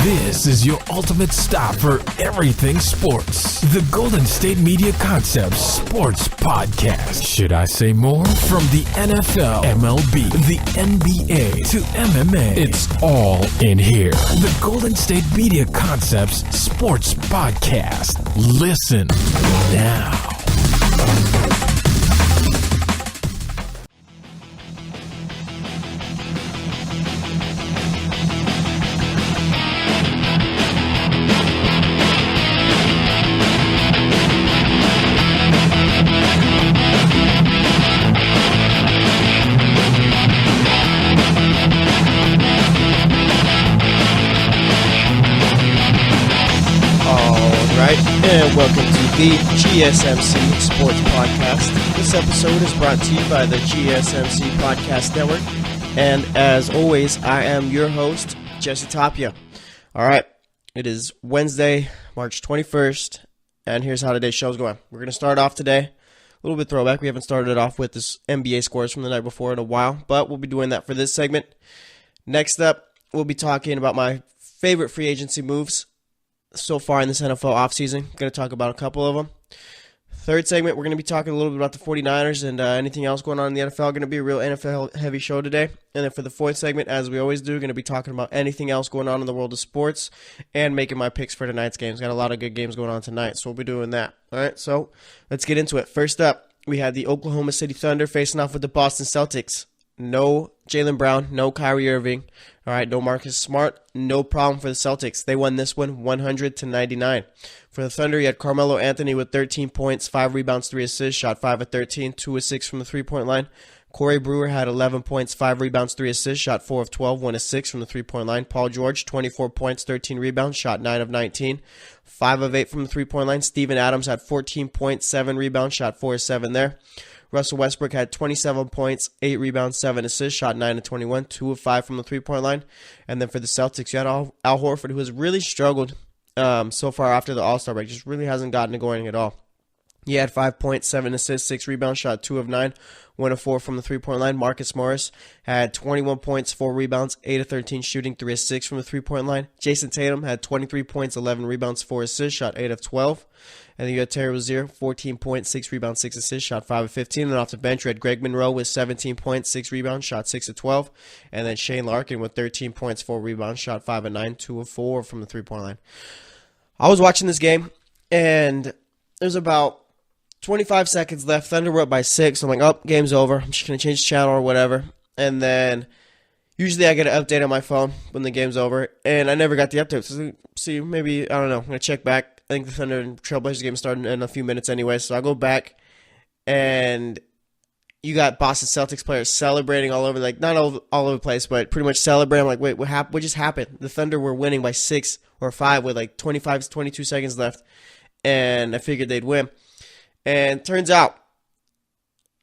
This is your ultimate stop for everything sports. The Golden State Media Concepts Sports Podcast. Should I say more? From the NFL, MLB, the NBA to MMA, it's all in here. The Golden State Media Concepts Sports Podcast. Listen now. And welcome to the GSMC Sports Podcast. This episode is brought to you by the GSMC Podcast Network. And as always, I am your host, Jesse Tapia. All right, it is Wednesday, March 21st, and here's how today's show is going. We're going to start off today, a little bit throwback. We haven't started it off with this NBA scores from the night before in a while, but we'll be doing that for this segment. Next up, we'll be talking about my favorite free agency moves so far in this NFL offseason. Going to talk about a couple of them. Third segment, we're going to be talking a little bit about the 49ers and anything else going on in the NFL. Going to be a real NFL-heavy show today. And then for the fourth segment, as we always do, going to be talking about anything else going on in the world of sports and making my picks for tonight's games. Got a lot of good games going on tonight, so we'll be doing that. All right, so let's get into it. First up, we had the Oklahoma City Thunder facing off with the Boston Celtics. No Jaylen Brown, no Kyrie Irving. All right, no Marcus Smart, no problem for the Celtics. They won this one 100-99. For the Thunder, you had Carmelo Anthony with 13 points, 5 rebounds, 3 assists, shot 5 of 13, 2 of 6 from the three-point line. Corey Brewer had 11 points, 5 rebounds, 3 assists, shot 4 of 12, 1 of 6 from the three-point line. Paul George, 24 points, 13 rebounds, shot 9 of 19, 5 of 8 from the three-point line. Steven Adams had 14 points, 7 rebounds, shot 4 of 7 there. Russell Westbrook had 27 points, 8 rebounds, 7 assists, shot 9 of 21, 2 of 5 from the three-point line. And then for the Celtics, you had Al Horford, who has really struggled so far after the All-Star break. Just really hasn't gotten it going at all. He had 5 points, 7 assists, 6 rebounds, shot 2 of 9, 1 of 4 from the three-point line. Marcus Morris had 21 points, 4 rebounds, 8 of 13 shooting, 3 of 6 from the three-point line. Jason Tatum had 23 points, 11 rebounds, 4 assists, shot 8 of 12. And then you had Terry Rozier, 14 points, 6 rebounds, 6 assists, shot 5 of 15. And off the bench, you had Greg Monroe with 17 points, 6 rebounds, shot 6 of 12. And then Shane Larkin with 13 points, 4 rebounds, shot 5 of 9, 2 of 4 from the three-point line. I was watching this game, and there's about 25 seconds left. Thunder were up by 6. I'm like, oh, game's over. I'm just going to change channel or whatever. And then usually I get an update on my phone when the game's over, and I never got the update. So see, maybe, I don't know. I'm going to check back. I think the Thunder and Trailblazers game started in a few minutes anyway, so I go back, and you got Boston Celtics players celebrating all over, like not all over the place, but pretty much celebrating. I'm like, wait, what happened? What just happened? The Thunder were winning by 6 or 5 with like 22 seconds left, and I figured they'd win. And turns out,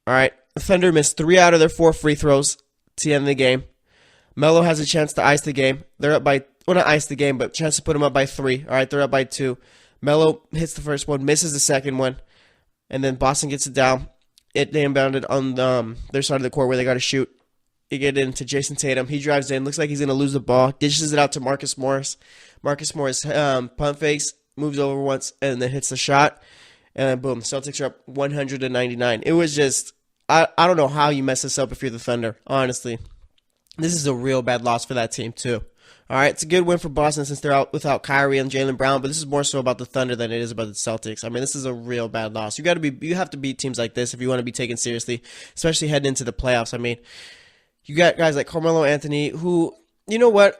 all right, the Thunder missed 3 out of their 4 free throws to the end of the game. Melo has a chance to ice the game. They're up by, well, not ice the game, but chance to put them up by 3. All right, they're up by 2. Melo hits the first one, misses the second one, and then Boston gets it down. They inbounded on their side of the court where they got to shoot. You get it into Jason Tatum. He drives in, looks like he's going to lose the ball, dishes it out to Marcus Morris. Marcus Morris pump fakes, moves over once, and then hits the shot. And then boom, Celtics are up 100-99. It was just, I don't know how you mess this up if you're the Thunder, honestly. This is a real bad loss for that team, too. All right, it's a good win for Boston since they're out without Kyrie and Jaylen Brown, but this is more so about the Thunder than it is about the Celtics. I mean, this is a real bad loss. You have to beat teams like this if you want to be taken seriously, especially heading into the playoffs. I mean, you got guys like Carmelo Anthony, who, you know what?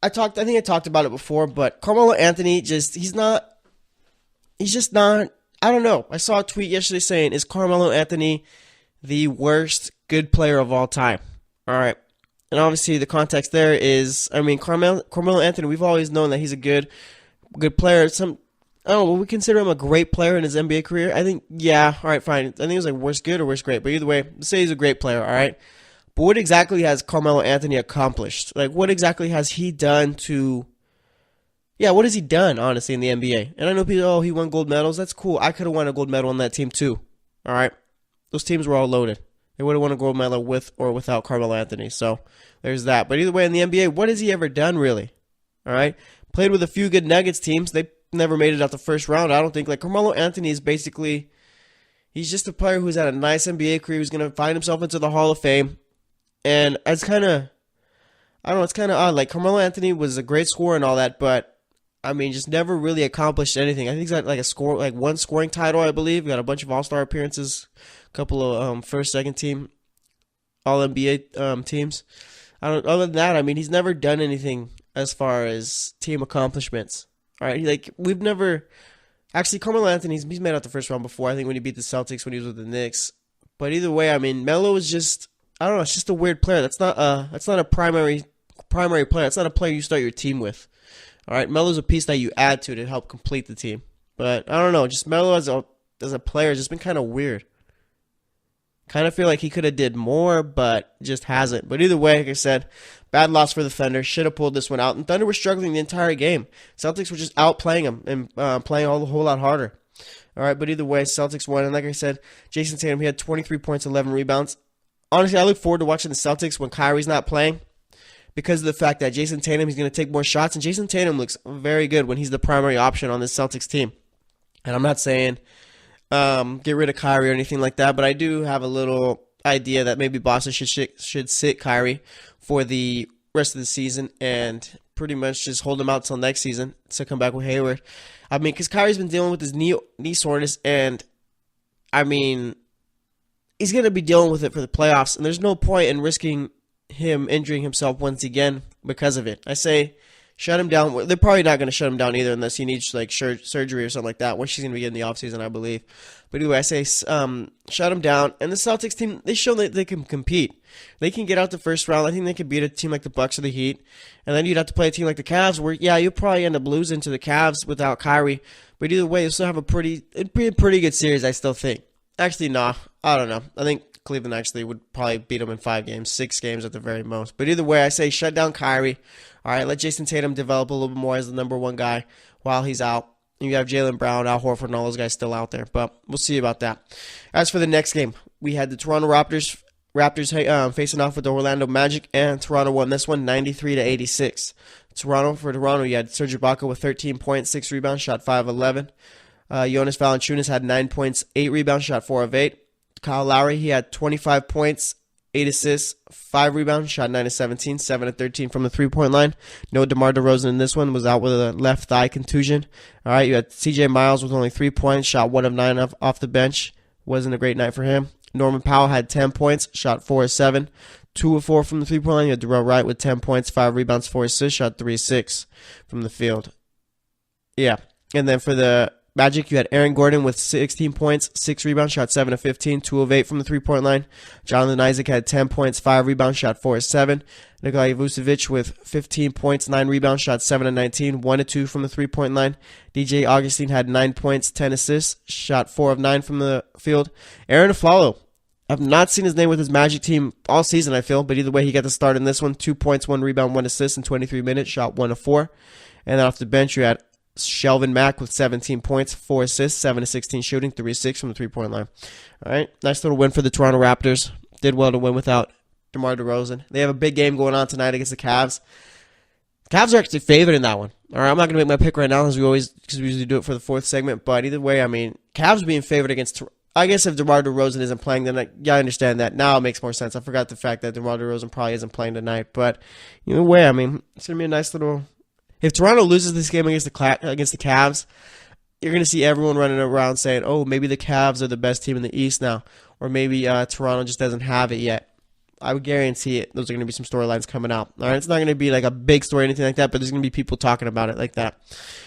I think I talked about it before, but Carmelo Anthony he's just not. I don't know. I saw a tweet yesterday saying, "Is Carmelo Anthony the worst good player of all time?" All right. And obviously the context there is, I mean, Carmelo Anthony, we've always known that he's a good player. I don't know, will we consider him a great player in his NBA career? I think, yeah, all right, fine. I think it was like worst good or worst great. But either way, let's say he's a great player, all right? But what exactly has Carmelo Anthony accomplished? Like, what exactly has he done what has he done, honestly, in the NBA? And I know people, he won gold medals. That's cool. I could have won a gold medal on that team too, all right? Those teams were all loaded. They would have won a gold medal with or without Carmelo Anthony. So there's that. But either way, in the NBA, what has he ever done, really? All right, played with a few good Nuggets teams. They never made it out the first round. I don't think. Like Carmelo Anthony is basically, he's just a player who's had a nice NBA career, who's going to find himself into the Hall of Fame. And it's kind of, I don't know, it's kind of odd. Like Carmelo Anthony was a great scorer and all that, but I mean, just never really accomplished anything. I think he's got like one scoring title, I believe. Got a bunch of All-Star appearances, a couple of first, second team, All NBA teams. Other than that, I mean, he's never done anything as far as team accomplishments. All right, like we've never actually Carmelo Anthony. He's made out the first round before. I think when he beat the Celtics when he was with the Knicks. But either way, I mean, Melo is just, I don't know. It's just a weird player. That's not a primary player. It's not a player you start your team with. All right, Melo's a piece that you add to help complete the team. But I don't know. Just Melo as a player has just been kind of weird. Kind of feel like he could have did more, but just hasn't. But either way, like I said, bad loss for the Thunder. Should have pulled this one out. And Thunder were struggling the entire game. Celtics were just outplaying them and playing a whole lot harder. All right, but either way, Celtics won. And like I said, Jason Tatum, he had 23 points, 11 rebounds. Honestly, I look forward to watching the Celtics when Kyrie's not playing because of the fact that Jason Tatum, he's going to take more shots. And Jason Tatum looks very good when he's the primary option on this Celtics team. And I'm not saying get rid of Kyrie or anything like that, but I do have a little idea that maybe Boston should sit Kyrie for the rest of the season and pretty much just hold him out till next season to come back with Hayward. I mean, because Kyrie's been dealing with his knee soreness, and I mean, he's going to be dealing with it for the playoffs, and there's no point in risking him injuring himself once again because of it. I say shut him down. They're probably not going to shut him down either unless he needs like surgery or something like that, which he's going to be getting in the offseason, I believe. But anyway, I say shut him down. And the Celtics team, they show that they can compete. They can get out the first round. I think they can beat a team like the Bucks or the Heat. And then you'd have to play a team like the Cavs where, yeah, you'll probably end up losing to the Cavs without Kyrie. But either way, you'll still have a pretty good series, I still think. Actually, nah, I don't know. I think Cleveland actually would probably beat them in 5 games, 6 games at the very most. But either way, I say shut down Kyrie. All right, let Jason Tatum develop a little bit more as the number one guy while he's out. And you have Jaylen Brown, Al Horford, and all those guys still out there. But we'll see about that. As for the next game, we had the Toronto Raptors facing off with the Orlando Magic, and Toronto won this one 93-86. For Toronto, you had Serge Ibaka with 13 points, 6 rebounds, shot 5 of 11. Jonas Valanciunas had 9 points, 8 rebounds, shot 4 of 8. Kyle Lowry, he had 25 points, 8 assists, 5 rebounds, shot 9 of 17, 7 of 13 from the three-point line. No DeMar DeRozan in this one, was out with a left thigh contusion. All right, you had CJ Miles with only 3 points, shot 1 of 9 off the bench. Wasn't a great night for him. Norman Powell had 10 points, shot 4 of 7, 2 of 4 from the three-point line. You had Darrell Wright with 10 points, 5 rebounds, 4 assists, shot 3 of 6 from the field. Yeah, and then for the Magic, you had Aaron Gordon with 16 points, 6 rebounds, shot 7 of 15, 2 of 8 from the three-point line. Jonathan Isaac had 10 points, 5 rebounds, shot 4 of 7. Nikolai Vucevic with 15 points, 9 rebounds, shot 7 of 19, 1 of 2 from the three-point line. DJ Augustine had 9 points, 10 assists, shot 4 of 9 from the field. Aaron Aflalo, I've not seen his name with his Magic team all season, I feel, but either way, he got the start in this one. 2 points, 1 rebound, 1 assist in 23 minutes, shot 1 of 4. And then off the bench, you had Shelvin Mack with 17 points, 4 assists, 7 of 16 shooting, 3 of 6 from the three-point line. All right, nice little win for the Toronto Raptors. Did well to win without DeMar DeRozan. They have a big game going on tonight against the Cavs. The Cavs are actually favored in that one. All right, I'm not going to make my pick right now because we usually do it for the fourth segment. But either way, I mean, Cavs being favored against. I guess if DeMar DeRozan isn't playing, then I understand that. Now it makes more sense. I forgot the fact that DeMar DeRozan probably isn't playing tonight. But either way, I mean, it's going to be a nice little. If Toronto loses this game against the Cavs, you're going to see everyone running around saying, oh, maybe the Cavs are the best team in the East now. Or maybe Toronto just doesn't have it yet. I would guarantee it. Those are going to be some storylines coming out. All right, it's not going to be like a big story or anything like that, but there's going to be people talking about it like that.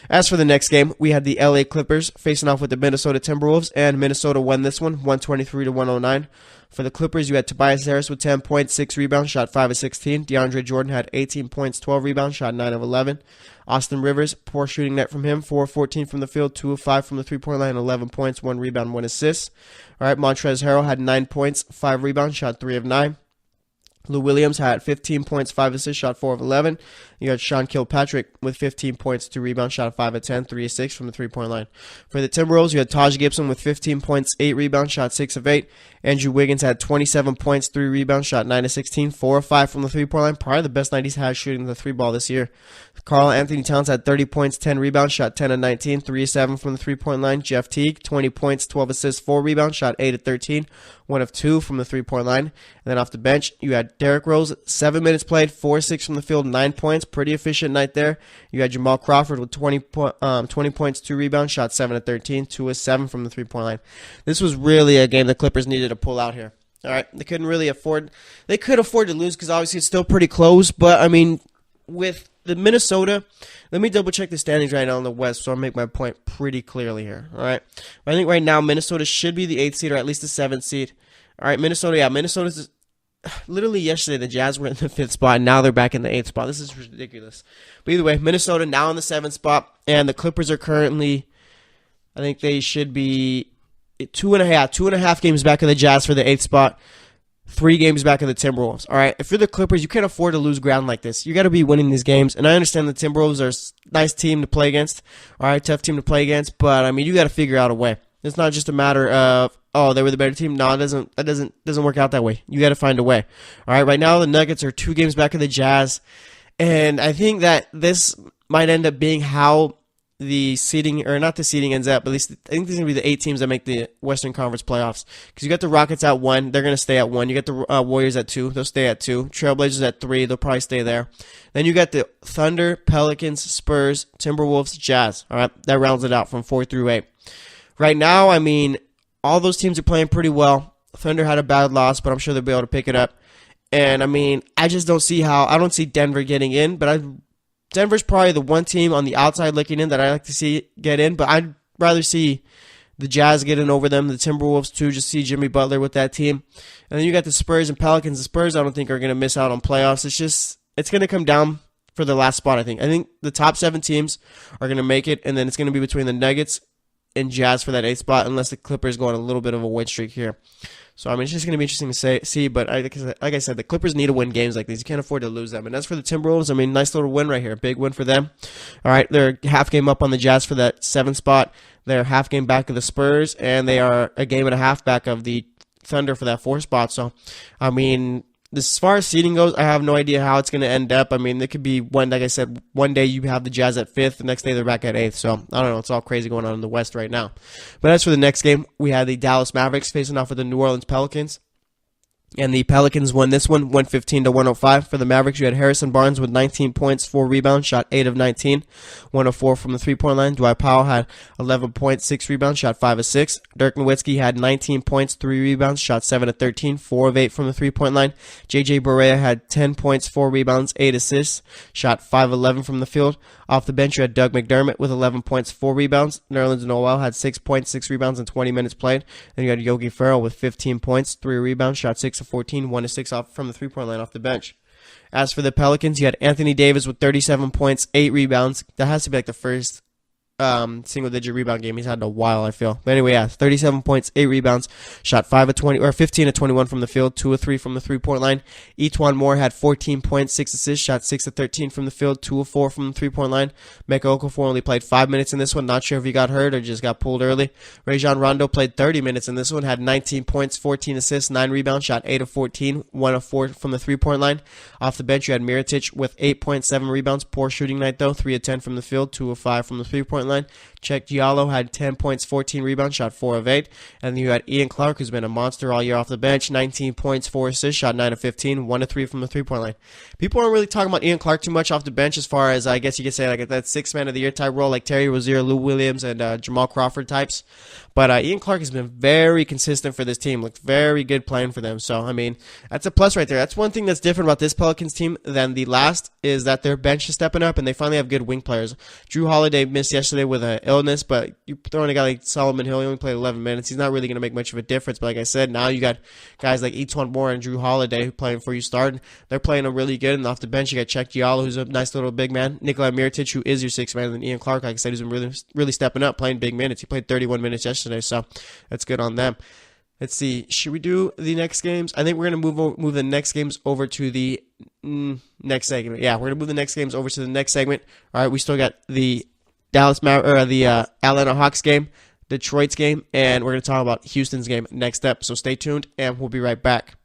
As for the next game, we had the LA Clippers facing off with the Minnesota Timberwolves, and Minnesota won this one, 123-109. For the Clippers, you had Tobias Harris with 10 points, 6 rebounds, shot 5 of 16. DeAndre Jordan had 18 points, 12 rebounds, shot 9 of 11. Austin Rivers, poor shooting night from him, 4 of 14 from the field, 2 of 5 from the three-point line, 11 points, 1 rebound, 1 assist. All right, Montrezl Harrell had 9 points, 5 rebounds, shot 3 of 9. Lou Williams had 15 points, 5 assists, shot 4 of 11. You got Sean Kilpatrick with 15 points, 2 rebounds, shot 5 of 10, 3 of 6 from the three-point line. For the Timberwolves, you had Taj Gibson with 15 points, 8 rebounds, shot 6 of 8. Andrew Wiggins had 27 points, 3 rebounds, shot 9 of 16, 4 of 5 from the three-point line. Probably the best night he's had shooting the three ball this year. Karl Anthony Towns had 30 points, 10 rebounds, shot 10 of 19, 3 of 7 from the three-point line. Jeff Teague, 20 points, 12 assists, 4 rebounds, shot 8 of 13, 1 of 2 from the three-point line. And then off the bench, you had Derrick Rose, 7 minutes played, 4-6 from the field, 9 points. Pretty efficient night there. You had Jamal Crawford with 20 points, 2 rebounds, shot 7 of 13, 2 of 7 from the three-point line. This was really a game the Clippers needed to pull out here. All right, they could afford to lose because obviously it's still pretty close. But I mean, with the Minnesota, let me double check the standings right now in the West so I'll make my point pretty clearly here. All right, I think right now Minnesota should be the 8th seed or at least the 7th seed. All right, Minnesota's literally yesterday the Jazz were in the 5th spot and now they're back in the 8th spot. This is ridiculous. But either way, Minnesota now in the 7th spot and the Clippers are currently, I think they should be 2.5 games back of the Jazz for the 8th spot, 3 games back of the Timberwolves. All right, if you're the Clippers, you can't afford to lose ground like this. You got to be winning these games. And I understand the Timberwolves are a nice team to play against. All right, tough team to play against. But I mean, you got to figure out a way. It's not just a matter of they were the better team. No, it doesn't work out that way. You got to find a way. All right, right now the Nuggets are 2 games back of the Jazz, and I think that this might end up being how the seeding, or not the seeding ends up, but at least I think these are going to be the 8 teams that make the Western Conference playoffs. Because you got the Rockets at 1, they're going to stay at 1. You got the Warriors at 2, they'll stay at 2. Trailblazers at 3, they'll probably stay there. Then you got the Thunder, Pelicans, Spurs, Timberwolves, Jazz. All right, that rounds it out from 4 through 8. Right now, I mean, all those teams are playing pretty well. Thunder had a bad loss, but I'm sure they'll be able to pick it up. And I mean, I just don't see I don't see Denver getting in, but Denver's probably the one team on the outside looking in that I like to see get in, but I'd rather see the Jazz get in over them, the Timberwolves too, just see Jimmy Butler with that team. And then you got the Spurs and Pelicans. The Spurs I don't think are going to miss out on playoffs. It's going to come down for the last spot, I think. I think the top 7 teams are going to make it, and then it's going to be between the Nuggets and Jazz for that 8th spot, unless the Clippers go on a little bit of a win streak here. So, I mean, it's just going to be interesting to see, but like I said, the Clippers need to win games like these. You can't afford to lose them. And as for the Timberwolves, I mean, nice little win right here. Big win for them. All right, they're half game up on the Jazz for that 7th spot. They're half game back of the Spurs, and they are a game and a half back of the Thunder for that 4th spot. So, I mean, as far as seeding goes, I have no idea how it's going to end up. I mean, it could be like I said, one day you have the Jazz at 5th, the next day they're back at 8th. So, I don't know. It's all crazy going on in the West right now. But as for the next game, we had the Dallas Mavericks facing off with the New Orleans Pelicans. And the Pelicans won this one, 115-105. For the Mavericks, you had Harrison Barnes with 19 points, 4 rebounds, shot 8 of 19, 1 of 4 from the three-point line. Dwight Powell had 11 points, 6 rebounds, shot 5 of 6. Dirk Nowitzki had 19 points, 3 rebounds, shot 7 of 13, 4 of 8 from the three-point line. J.J. Barea had 10 points, 4 rebounds, 8 assists, shot 5 of 11 from the field. Off the bench, you had Doug McDermott with 11 points, 4 rebounds. Nerlens Noel had 6 points, 6 rebounds, and 20 minutes played. Then you had Yogi Ferrell with 15 points, 3 rebounds, shot 6 of 14, 1 of 6 off from the three-point line off the bench. As for the Pelicans, you had Anthony Davis with 37 points, 8 rebounds. That has to be like the first single-digit rebound game he's had in a while, I feel. But anyway, yeah, 37 points, 8 rebounds, shot 15 of 21 from the field, 2 of 3 from the three-point line. Etuan Moore had 14 points, 6 assists, shot 6 of 13 from the field, 2 of 4 from the three-point line. Mecca Okafor only played 5 minutes in this one. Not sure if he got hurt or just got pulled early. Rajon Rondo played 30 minutes in this one, had 19 points, 14 assists, 9 rebounds, shot 8 of 14, 1 of 4 from the three-point line. Off the bench, you had Mirotic with 8.7 rebounds. Poor shooting night, though. 3 of 10 from the field, 2 of 5 from the three-point line. Cheick Diallo had 10 points, 14 rebounds, shot 4 of 8. And then you had Ian Clark, who's been a monster all year off the bench, 19 points, 4 assists, shot 9 of 15, 1 of 3 from the three-point line. People aren't really talking about Ian Clark too much off the bench as far as, I guess you could say, like that 6th man of the year type role, like Terry Rozier, Lou Williams, and Jamal Crawford types. But Ian Clark has been very consistent for this team. Looked very good playing for them. So, I mean, that's a plus right there. That's one thing that's different about this Pelicans team than the last is that their bench is stepping up and they finally have good wing players. Drew Holiday missed yesterday with an illness, but you throw in a guy like Solomon Hill, he only played 11 minutes. He's not really going to make much of a difference. But like I said, now you got guys like Etuan Moore and Drew Holiday who playing for you starting. They're playing them really good. And off the bench, you got Cheick Diallo, who's a nice little big man. Nikola Mirotic, who is your 6th man. And then Ian Clark, like I said, who's been really stepping up, playing big minutes. He played 31 minutes yesterday, so that's good on them. Let's see. Should we do the next games? I think we're going to move the next games over to the next segment. Yeah, we're going to move the next games over to the next segment. All right, we still got the Atlanta Hawks game, Detroit's game, and we're going to talk about Houston's game next up. So stay tuned, and we'll be right back.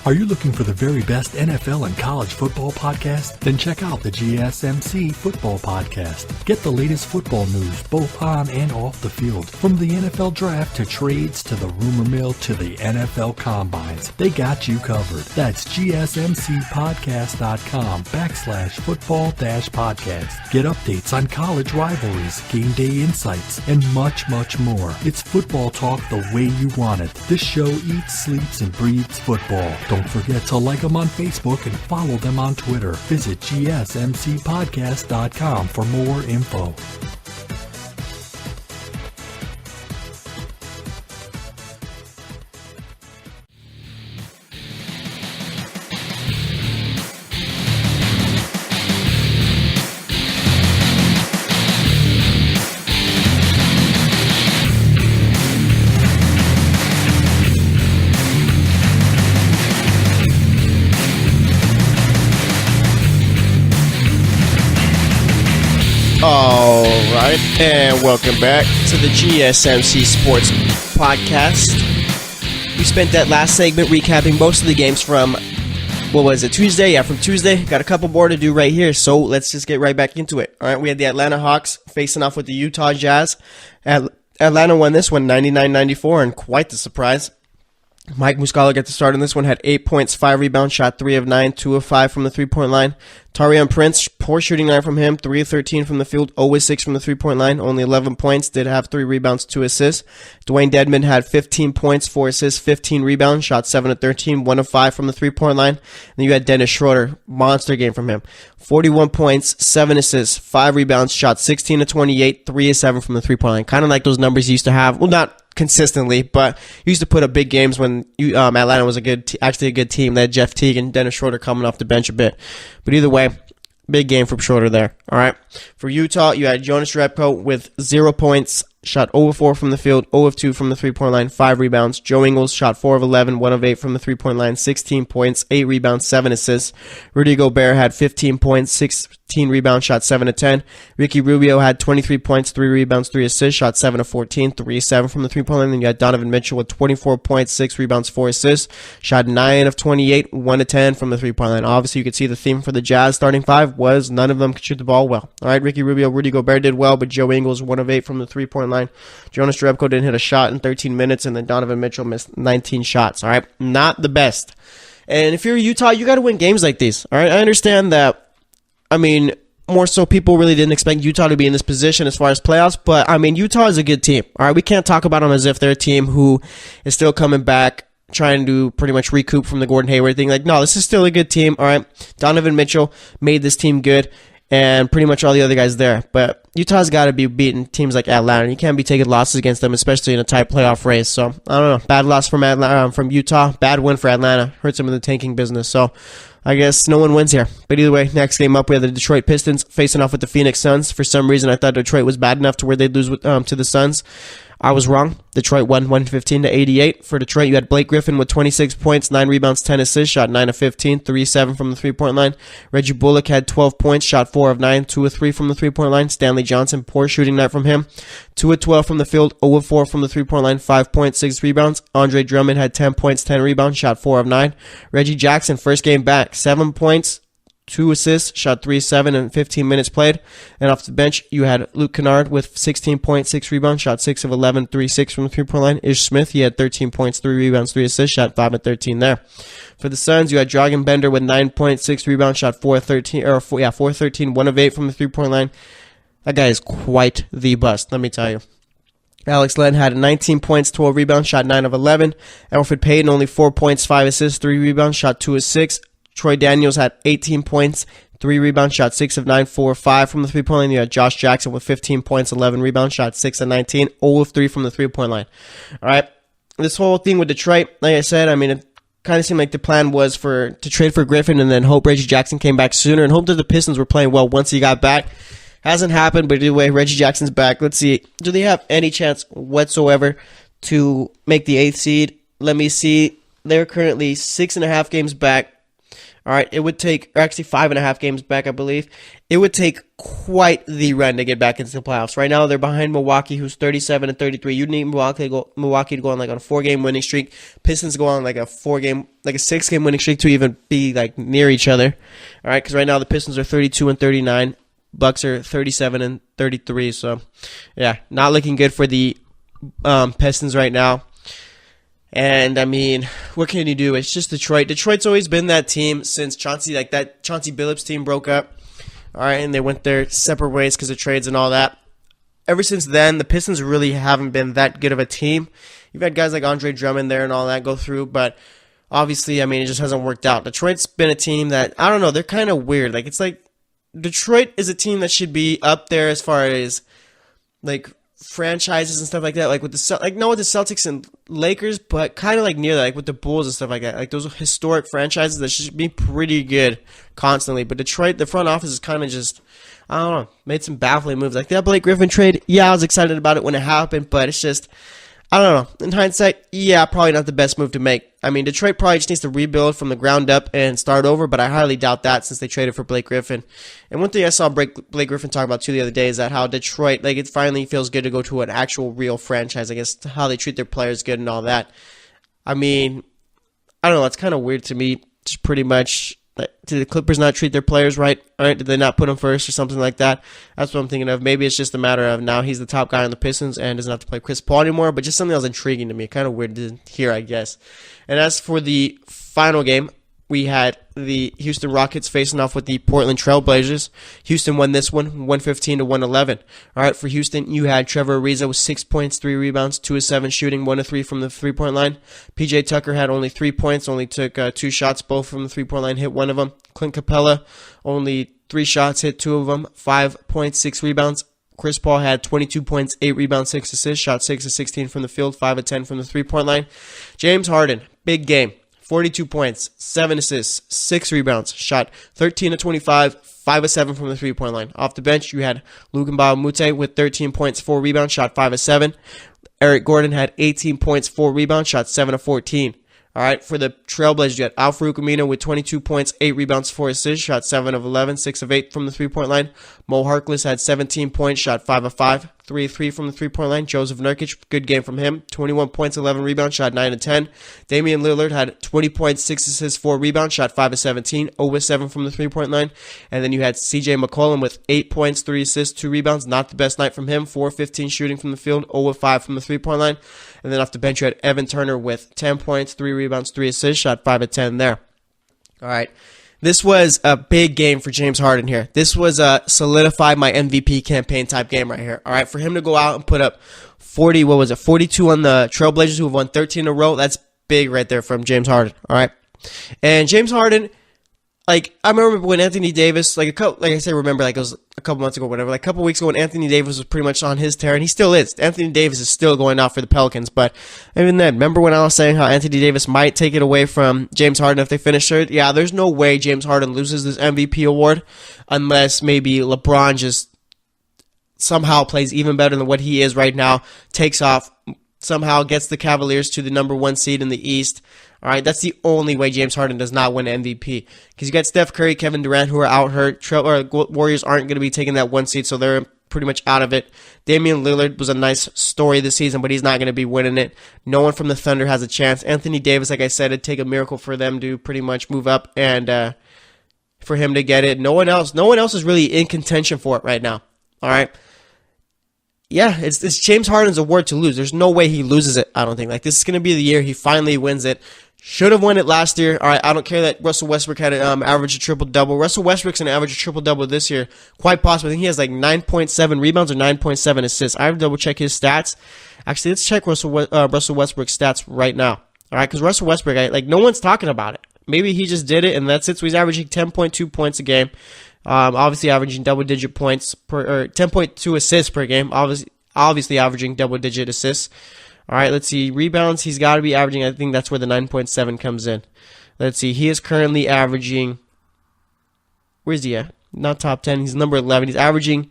Are you looking for the very best NFL and college football podcast? Then check out the GSMC Football Podcast. Get the latest football news both on and off the field. From the NFL Draft to trades to the rumor mill to the NFL Combines, they got you covered. That's GSMCpodcast.com/football-podcast. Get updates on college rivalries, game day insights, and much, much more. It's football talk the way you want it. This show eats, sleeps, and breathes football. Don't forget to like them on Facebook and follow them on Twitter. Visit GSMCpodcast.com for more info. All right, and welcome back to the GSMC Sports Podcast. We spent that last segment recapping most of the games from, Tuesday? Yeah, from Tuesday. Got a couple more to do right here, so let's just get right back into it. All right, we had the Atlanta Hawks facing off with the Utah Jazz. Atlanta won this one 99-94, and quite the surprise. Mike Muscala got the start on this one, had 8 points, 5 rebounds, shot 3 of 9, 2 of 5 from the three-point line. Taurean Prince, poor shooting line from him, 3 of 13 from the field, 0 of 6 from the three-point line, only 11 points, did have 3 rebounds, 2 assists. Dwayne Dedmon had 15 points, 4 assists, 15 rebounds, shot 7 of 13, 1 of 5 from the three-point line. Then you had Dennis Schroeder, monster game from him, 41 points, 7 assists, 5 rebounds, shot 16 of 28, 3 of 7 from the three-point line. Kind of like those numbers he used to have. Well, not consistently, but he used to put up big games when Atlanta was actually a good team. They had Jeff Teague and Dennis Schroeder coming off the bench a bit. But either way, big game from Schroeder there. All right. For Utah, you had Jonas Jerebko with 0 points, shot 0 of 4 from the field, 0 of 2 from the three-point line, 5 rebounds. Joe Ingles shot 4 of 11, 1 of 8 from the three-point line, 16 points, 8 rebounds, 7 assists. Rudy Gobert had 15 points, 16 rebounds, shot 7 of 10. Ricky Rubio had 23 points, 3 rebounds, 3 assists, shot 7 of 14, 3 of 7 from the three-point line. Then you had Donovan Mitchell with 24 points, 6 rebounds, 4 assists, shot 9 of 28, 1 of 10 from the three-point line. Obviously, you could see the theme for the Jazz starting 5 was none of them could shoot the ball well. All right, Ricky Rubio, Rudy Gobert did well, but Joe Ingles 1 of 8 from the three-point line. Jonas Jerebko didn't hit a shot in 13 minutes, and then Donovan Mitchell missed 19 shots. All right, not the best. And if you're Utah, you got to win games like these. All right, I understand that. I mean, more so people really didn't expect Utah to be in this position as far as playoffs, but I mean, Utah is a good team. All right, we can't talk about them as if they're a team who is still coming back, trying to pretty much recoup from the Gordon Hayward thing. Like, no, this is still a good team. All right, Donovan Mitchell made this team good, and pretty much all the other guys there. But Utah's got to be beating teams like Atlanta. You can't be taking losses against them, especially in a tight playoff race. So, I don't know. Bad loss from Utah. Bad win for Atlanta. Hurts them in the tanking business. So, I guess no one wins here. But either way, next game up, we have the Detroit Pistons facing off with the Phoenix Suns. For some reason, I thought Detroit was bad enough to where they'd lose to the Suns. I was wrong. Detroit won 115-88. For Detroit, you had Blake Griffin with 26 points, 9 rebounds, 10 assists, shot 9 of 15, 3 of 7 from the three-point line. Reggie Bullock had 12 points, shot 4 of 9, 2 of 3 from the three-point line. Stanley Johnson, poor shooting night from him. 2 of 12 from the field, 0 of 4 from the three-point line, 5 points, 6 rebounds. Andre Drummond had 10 points, 10 rebounds, shot 4 of 9. Reggie Jackson, first game back, 7 points, 2 assists, shot 3-7 in 15 minutes played. And off the bench, you had Luke Kennard with 16 points, 6 rebounds, shot 6 of 11, 3-6 from the three-point line. Ish Smith, he had 13 points, 3 rebounds, 3 assists, shot 5 of 13 there. For the Suns, you had Dragan Bender with 9 points, 6 rebounds, shot 4 of 13, 4 of 13, 1 of 8 from the three-point line. That guy is quite the bust, let me tell you. Alex Len had 19 points, 12 rebounds, shot 9 of 11. Alfred Payton, only 4 points, 5 assists, 3 rebounds, shot 2 of 6. Troy Daniels had 18 points, 3 rebounds, shot 6 of 9, 4 of 5 from the three-point line. You had Josh Jackson with 15 points, 11 rebounds, shot 6 of 19, 0 of 3 from the three-point line. All right, this whole thing with Detroit, like I said, I mean, it kind of seemed like the plan was to trade for Griffin and then hope Reggie Jackson came back sooner and hope that the Pistons were playing well once he got back. Hasn't happened, but anyway, Reggie Jackson's back. Let's see. Do they have any chance whatsoever to make the 8th seed? Let me see. They're currently 6.5 games back. All right, it would take, or actually 5.5 games back, I believe. It would take quite the run to get back into the playoffs. Right now, they're behind Milwaukee, who's 37 and 33. You need Milwaukee to go on like on a 4-game winning streak. Pistons go on like a 6-game winning streak to even be like near each other. All right, because right now the Pistons are 32 and 39. Bucks are 37 and 33. So, yeah, not looking good for the Pistons right now. And, I mean, what can you do? It's just Detroit. Detroit's always been that team since Chauncey Billups team broke up. All right, and they went their separate ways because of trades and all that. Ever since then, the Pistons really haven't been that good of a team. You've had guys like Andre Drummond there and all that go through, but obviously, I mean, it just hasn't worked out. Detroit's been a team that, I don't know, they're kind of weird. Like, it's like Detroit is a team that should be up there as far as, like, franchises and stuff like that, like with the not with the Celtics and Lakers, but kind of like near that, like with the Bulls and stuff like that, like those historic franchises that should be pretty good constantly. But Detroit, the front office is kind of just, I don't know, made some baffling moves. Like that Blake Griffin trade, yeah, I was excited about it when it happened, but it's just, I don't know. In hindsight, yeah, probably not the best move to make. I mean, Detroit probably just needs to rebuild from the ground up and start over, but I highly doubt that since they traded for Blake Griffin. And one thing I saw Blake Griffin talk about too the other day is that how Detroit, like, it finally feels good to go to an actual real franchise. I guess how they treat their players good and all that. I mean, I don't know. It's kind of weird to me. Just pretty much, did the Clippers not treat their players right? All right, did they not put them first or something like that? That's what I'm thinking of. Maybe it's just a matter of now he's the top guy on the Pistons and doesn't have to play Chris Paul anymore, but just something else intriguing to me. Kind of weird to hear, I guess. And as for the final game, we had the Houston Rockets facing off with the Portland Trail Blazers. Houston won this one, 115 to 111. All right, for Houston, you had Trevor Ariza with 6 points, 3 rebounds, 2 of 7 shooting, 1 of 3 from the three-point line. PJ Tucker had only 3 points, only took 2 shots, both from the three-point line, hit 1 of them. Clint Capella, only 3 shots, hit 2 of them, 5 points, 6 rebounds. Chris Paul had 22 points, 8 rebounds, 6 assists, shot 6 of 16 from the field, 5 of 10 from the three-point line. James Harden, big game. 42 points, 7 assists, 6 rebounds, shot 13 of 25, 5 of 7 from the three-point line. Off the bench, you had Luka Mbah with 13 points, 4 rebounds, shot 5 of 7. Eric Gordon had 18 points, 4 rebounds, shot 7 of 14. All right, for the Trailblazers, you had Al-Farouq Aminu with 22 points, 8 rebounds, 4 assists, shot 7 of 11, 6 of 8 from the three-point line. Mo Harkless had 17 points, shot 5 of 5, 3 of 3 from the three-point line. Joseph Nurkic, good game from him, 21 points, 11 rebounds, shot 9 of 10. Damian Lillard had 20 points, 6 assists, 4 rebounds, shot 5 of 17, 0 of 7 from the three-point line. And then you had CJ McCollum with 8 points, 3 assists, 2 rebounds, not the best night from him, 4 of 15 shooting from the field, 0 of 5 from the three-point line. And then off the bench, you had Evan Turner with 10 points, 3 rebounds, 3 assists, shot 5 of 10 there. All right. This was a big game for James Harden here. This was a solidify my MVP campaign type game right here. All right. For him to go out and put up 42 on the Trailblazers who have won 13 in a row, that's big right there from James Harden. All right. And James Harden, like, I remember when Anthony Davis, like I say, remember, like, it was a couple months ago, whatever, like a couple weeks ago when Anthony Davis was pretty much on his tear, and he still is. Anthony Davis is still going out for the Pelicans, but even then, remember when I was saying how Anthony Davis might take it away from James Harden if they finish third? Yeah, there's no way James Harden loses this MVP award unless maybe LeBron just somehow plays even better than what he is right now, takes off, somehow gets the Cavaliers to the number 1 seed in the East. All right, that's the only way James Harden does not win MVP. Because you got Steph Curry, Kevin Durant, who are out hurt. Warriors aren't going to be taking that 1 seed, so they're pretty much out of it. Damian Lillard was a nice story this season, but he's not going to be winning it. No one from the Thunder has a chance. Anthony Davis, like I said, it'd take a miracle for them to pretty much move up and for him to get it. No one else is really in contention for it right now. All right. Yeah, it's James Harden's award to lose. There's no way he loses it, I don't think. Like, this is going to be the year he finally wins it. Should have won it last year. All right, I don't care that Russell Westbrook had an average a triple-double. Russell Westbrook's an average a triple-double this year. Quite possible. I think he has like 9.7 rebounds or 9.7 assists. I have to double-check his stats. Actually, let's check Russell Westbrook's stats right now. All right, because Russell Westbrook, like, no one's talking about it. Maybe he just did it, and that's it. So he's averaging 10.2 points a game. Obviously averaging double-digit points or 10.2 assists per game. Obviously averaging double-digit assists. All right, let's see. Rebounds, he's got to be averaging, I think that's where the 9.7 comes in. Let's see. He is currently averaging, where's he at? Not top 10. He's number 11. He's averaging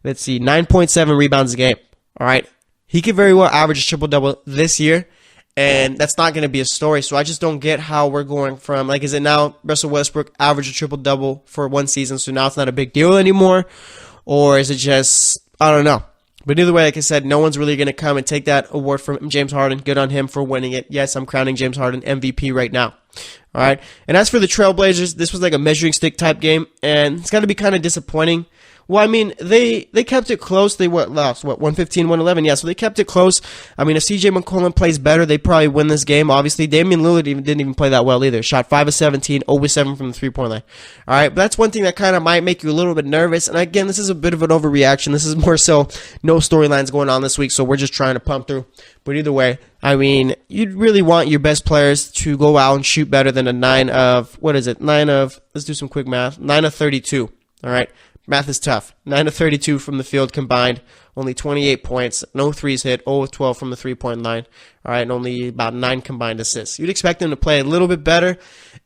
let's see, 9.7 rebounds a game. All right. He could very well average a triple-double this year, and that's not going to be a story. So I just don't get how we're going from, like, is it now Russell Westbrook averaged a triple-double for one season, so now it's not a big deal anymore? Or is it just, I don't know. But either way, like I said, no one's really going to come and take that award from James Harden. Good on him for winning it. Yes, I'm crowning James Harden MVP right now. All right. And as for the Trailblazers, this was like a measuring stick type game, and it's got to be kind of disappointing. Well, I mean, they kept it close. They lost, 115, 111? Yeah, so they kept it close. I mean, if CJ McCollum plays better, they probably win this game. Obviously, Damian Lillard didn't even play that well either. Shot 5 of 17, 0 of 7 from the three-point line. All right, but that's one thing that kind of might make you a little bit nervous. And again, this is a bit of an overreaction. This is more so no storylines going on this week, so we're just trying to pump through. But either way, I mean, you'd really want your best players to go out and shoot better than a 9 of, let's do some quick math, 9 of 32. All right. Math is tough. 9 of 32 from the field combined. Only 28 points. No threes hit. 0 of 12 from the three-point line. All right, and only about 9 combined assists. You'd expect them to play a little bit better.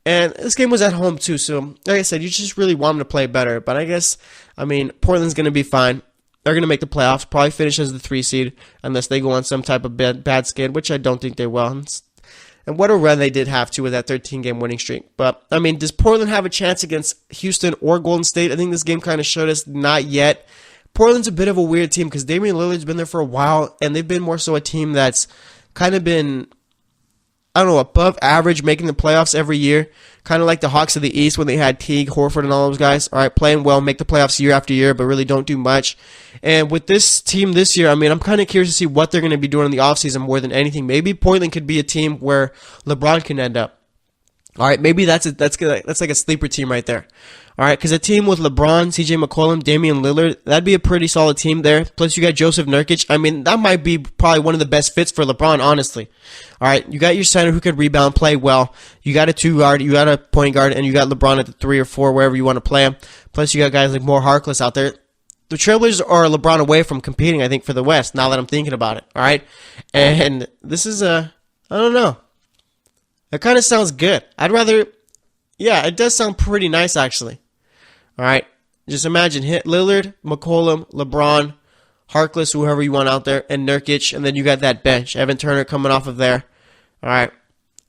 And this game was at home, too. So, like I said, you just really want them to play better. But I guess, I mean, Portland's going to be fine. They're going to make the playoffs. Probably finish as the 3 seed unless they go on some type of bad skid, which I don't think they will. And what a run they did have, too, with that 13-game winning streak. But, I mean, does Portland have a chance against Houston or Golden State? I think this game kind of showed us not yet. Portland's a bit of a weird team because Damian Lillard's been there for a while, and they've been more so a team that's kind of been, I don't know, above average, making the playoffs every year. Kind of like the Hawks of the East when they had Teague, Horford, and all those guys. All right, playing well, make the playoffs year after year, but really don't do much. And with this team this year, I mean, I'm kind of curious to see what they're going to be doing in the offseason more than anything. Maybe Portland could be a team where LeBron can end up. All right, maybe that's like a sleeper team right there. All right, because a team with LeBron, CJ McCollum, Damian Lillard, that'd be a pretty solid team there. Plus, you got Joseph Nurkic. I mean, that might be probably one of the best fits for LeBron, honestly. All right, you got your center who could rebound, play well. You got a 2-guard, you got a point guard, and you got LeBron at the 3 or 4, wherever you want to play him. Plus, you got guys like Moore Harkless out there. The Trailblazers are LeBron away from competing, I think, for the West, now that I'm thinking about it. All right, and this is I don't know. It kind of sounds good. Yeah, it does sound pretty nice, actually. All right, just imagine hit Lillard, McCollum, LeBron, Harkless, whoever you want out there, and Nurkic, and then you got that bench. Evan Turner coming off of there. All right,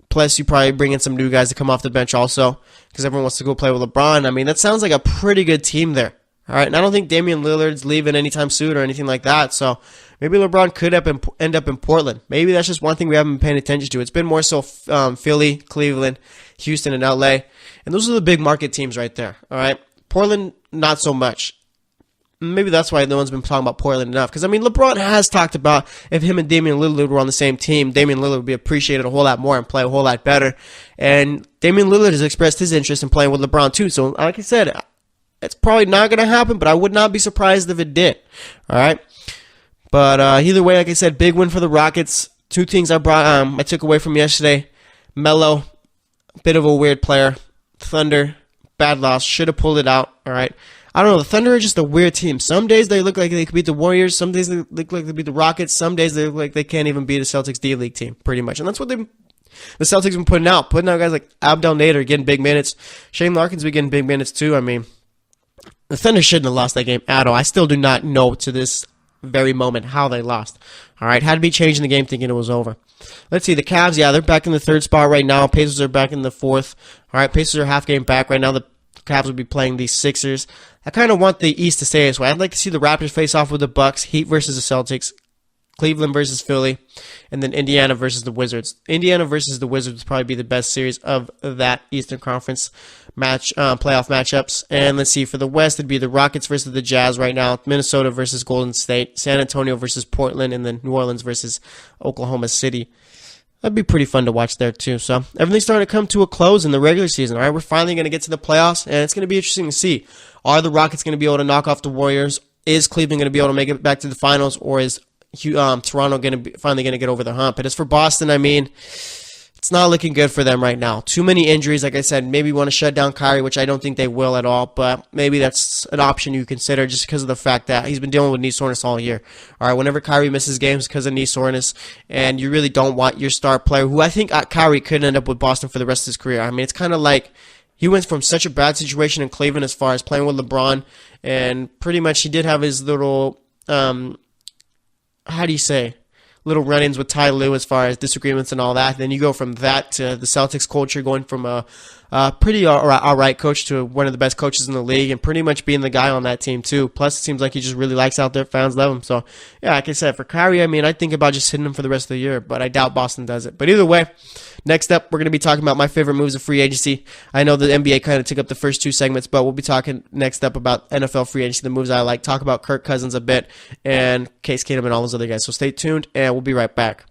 plus you probably bring in some new guys to come off the bench also, because everyone wants to go play with LeBron. I mean, that sounds like a pretty good team there. All right, and I don't think Damian Lillard's leaving anytime soon or anything like that, so maybe LeBron could end up in Portland. Maybe that's just one thing we haven't been paying attention to. It's been more so Philly, Cleveland, Houston, and LA, and those are the big market teams right there. All right, Portland, not so much. Maybe that's why no one's been talking about Portland enough. Because, I mean, LeBron has talked about if him and Damian Lillard were on the same team, Damian Lillard would be appreciated a whole lot more and play a whole lot better. And Damian Lillard has expressed his interest in playing with LeBron, too. So, like I said, it's probably not going to happen, but I would not be surprised if it did. All right? But either way, like I said, big win for the Rockets. 2 things I took away from yesterday. Melo, bit of a weird player. Thunder, bad loss. Should have pulled it out. All right? I don't know. The Thunder are just a weird team. Some days they look like they could beat the Warriors. Some days they look like they beat the Rockets. Some days they look like they can't even beat a Celtics D-League team, pretty much. And that's what the Celtics have been putting out. Putting out guys like Abdel Nader getting big minutes. Shane Larkin's been getting big minutes too. I mean, the Thunder shouldn't have lost that game at all. I still do not know to this very moment how they lost. All right, had to be changing the game thinking it was over. Let's see, the Cavs, yeah, they're back in the 3rd spot right now. Pacers are back in the 4th. All right, Pacers are half game back right now. The Cavs will be playing the Sixers. I kind of want the East to stay this way. I'd like to see the Raptors face off with the Bucks, Heat versus the Celtics, Cleveland versus Philly, and then Indiana versus the Wizards. Indiana versus the Wizards would probably be the best series of that Eastern Conference playoff matchups. And let's see, for the West, it'd be the Rockets versus the Jazz right now, Minnesota versus Golden State, San Antonio versus Portland, and then New Orleans versus Oklahoma City. That'd be pretty fun to watch there, too. So everything's starting to come to a close in the regular season. All right, we're finally going to get to the playoffs, and it's going to be interesting to see. Are the Rockets going to be able to knock off the Warriors? Is Cleveland going to be able to make it back to the finals, or is Toronto finally going to get over the hump? But as for Boston, I mean, it's not looking good for them right now. Too many injuries, like I said. Maybe want to shut down Kyrie, which I don't think they will at all, but maybe that's an option you consider just because of the fact that he's been dealing with knee soreness all year. All right, whenever Kyrie misses games because of knee soreness, and you really don't want your star player, who I think Kyrie could end up with Boston for the rest of his career. I mean, it's kind of like he went from such a bad situation in Cleveland as far as playing with LeBron, and pretty much he did have his little, little run-ins with Ty Lue as far as disagreements and all that. Then you go from that to the Celtics culture, going from a pretty all right coach to one of the best coaches in the league, and pretty much being the guy on that team too. Plus, it seems like he just really likes out there. Fans love him. So, yeah, like I said, for Kyrie, I mean, I think about just hitting him for the rest of the year, but I doubt Boston does it. But either way, next up, we're going to be talking about my favorite moves of free agency. I know the NBA kind of took up the first two segments, but we'll be talking next up about NFL free agency, the moves I like, talk about Kirk Cousins a bit, and Case Keenum and all those other guys. So stay tuned, and we'll be right back.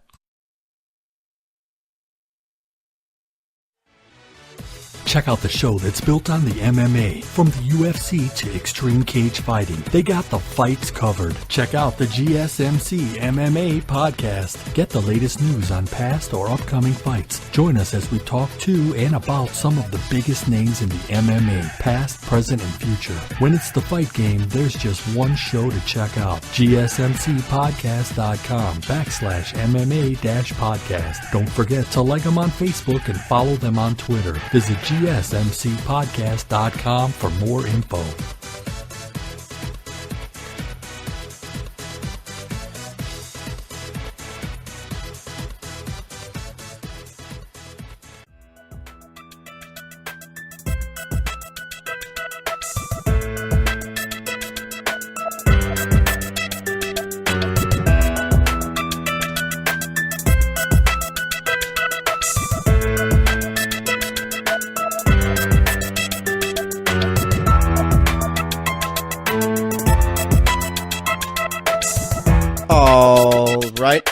Check out the show that's built on the MMA. From the UFC to extreme cage fighting, they got the fights covered. Check out the GSMC MMA podcast. Get the latest news on past or upcoming fights. Join us as we talk to and about some of the biggest names in the MMA, past, present, and future. When it's the fight game, there's just one show to check out. GSMCpodcast.com/MMA-podcast. Don't forget to like them on Facebook and follow them on Twitter. Visit GSMCpodcast.com for more info.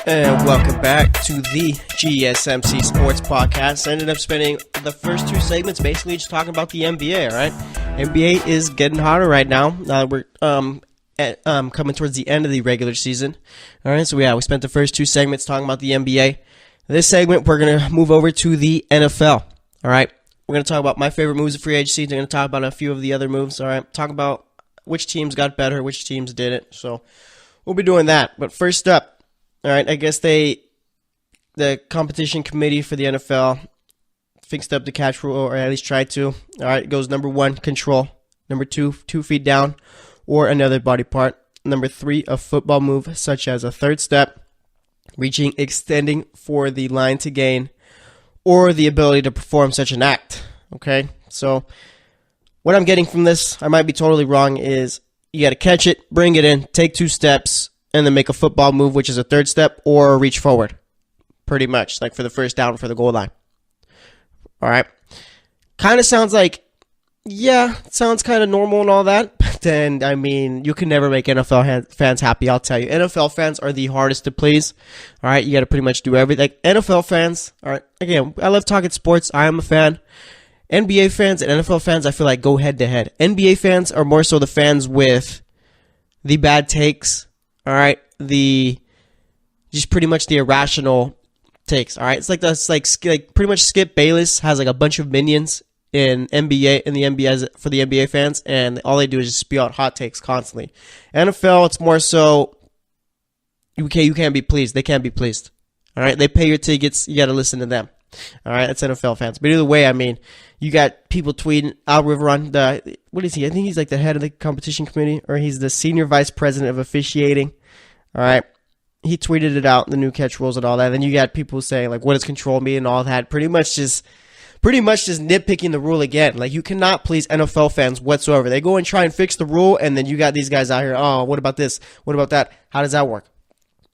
And welcome back to the GSMC Sports Podcast. I ended up spending the first two segments basically just talking about the NBA, all right? NBA is getting hotter right now. We're coming towards the end of the regular season. All right, so we spent the first two segments talking about the NBA. This segment, we're going to move over to the NFL, all right? We're going to talk about my favorite moves of free agency. We're going to talk about a few of the other moves, all right? Talk about which teams got better, which teams didn't. So we'll be doing that. But first up, all right, I guess the competition committee for the NFL fixed up the catch rule, or at least tried to. All right, it goes number 1, control. Number 2, 2 feet down or another body part. Number 3, a football move such as a third step, reaching, extending for the line to gain, or the ability to perform such an act. Okay, so what I'm getting from this, I might be totally wrong, is you got to catch it, bring it in, take 2 steps, and then make a football move, which is a third step, or reach forward, pretty much, like for the first down for the goal line. All right. Kind of sounds like, yeah, it sounds kind of normal and all that, but then, I mean, you can never make NFL fans happy, I'll tell you. NFL fans are the hardest to please. All right, you got to pretty much do everything. Like, NFL fans, all right, again, I love talking sports. I am a fan. NBA fans and NFL fans, I feel like, go head to head. NBA fans are more so the fans with the bad takes. All right, just pretty much the irrational takes. All right, it's like pretty much Skip Bayless has like a bunch of minions in the NBA for the NBA fans, and all they do is just spew out hot takes constantly. NFL, it's more so you can't be pleased. They can't be pleased. All right, they pay your tickets. You got to listen to them. All right, that's NFL fans. But either way, I mean, you got people tweeting. Al Riveron, what is he? I think he's like the head of the competition committee, or he's the senior vice president of officiating. All right, he tweeted it out, the new catch rules and all that. Then you got people saying like, "What does control mean?" and all that. Pretty much just nitpicking the rule again. Like, you cannot please NFL fans whatsoever. They go and try and fix the rule, and then you got these guys out here. Oh, what about this? What about that? How does that work?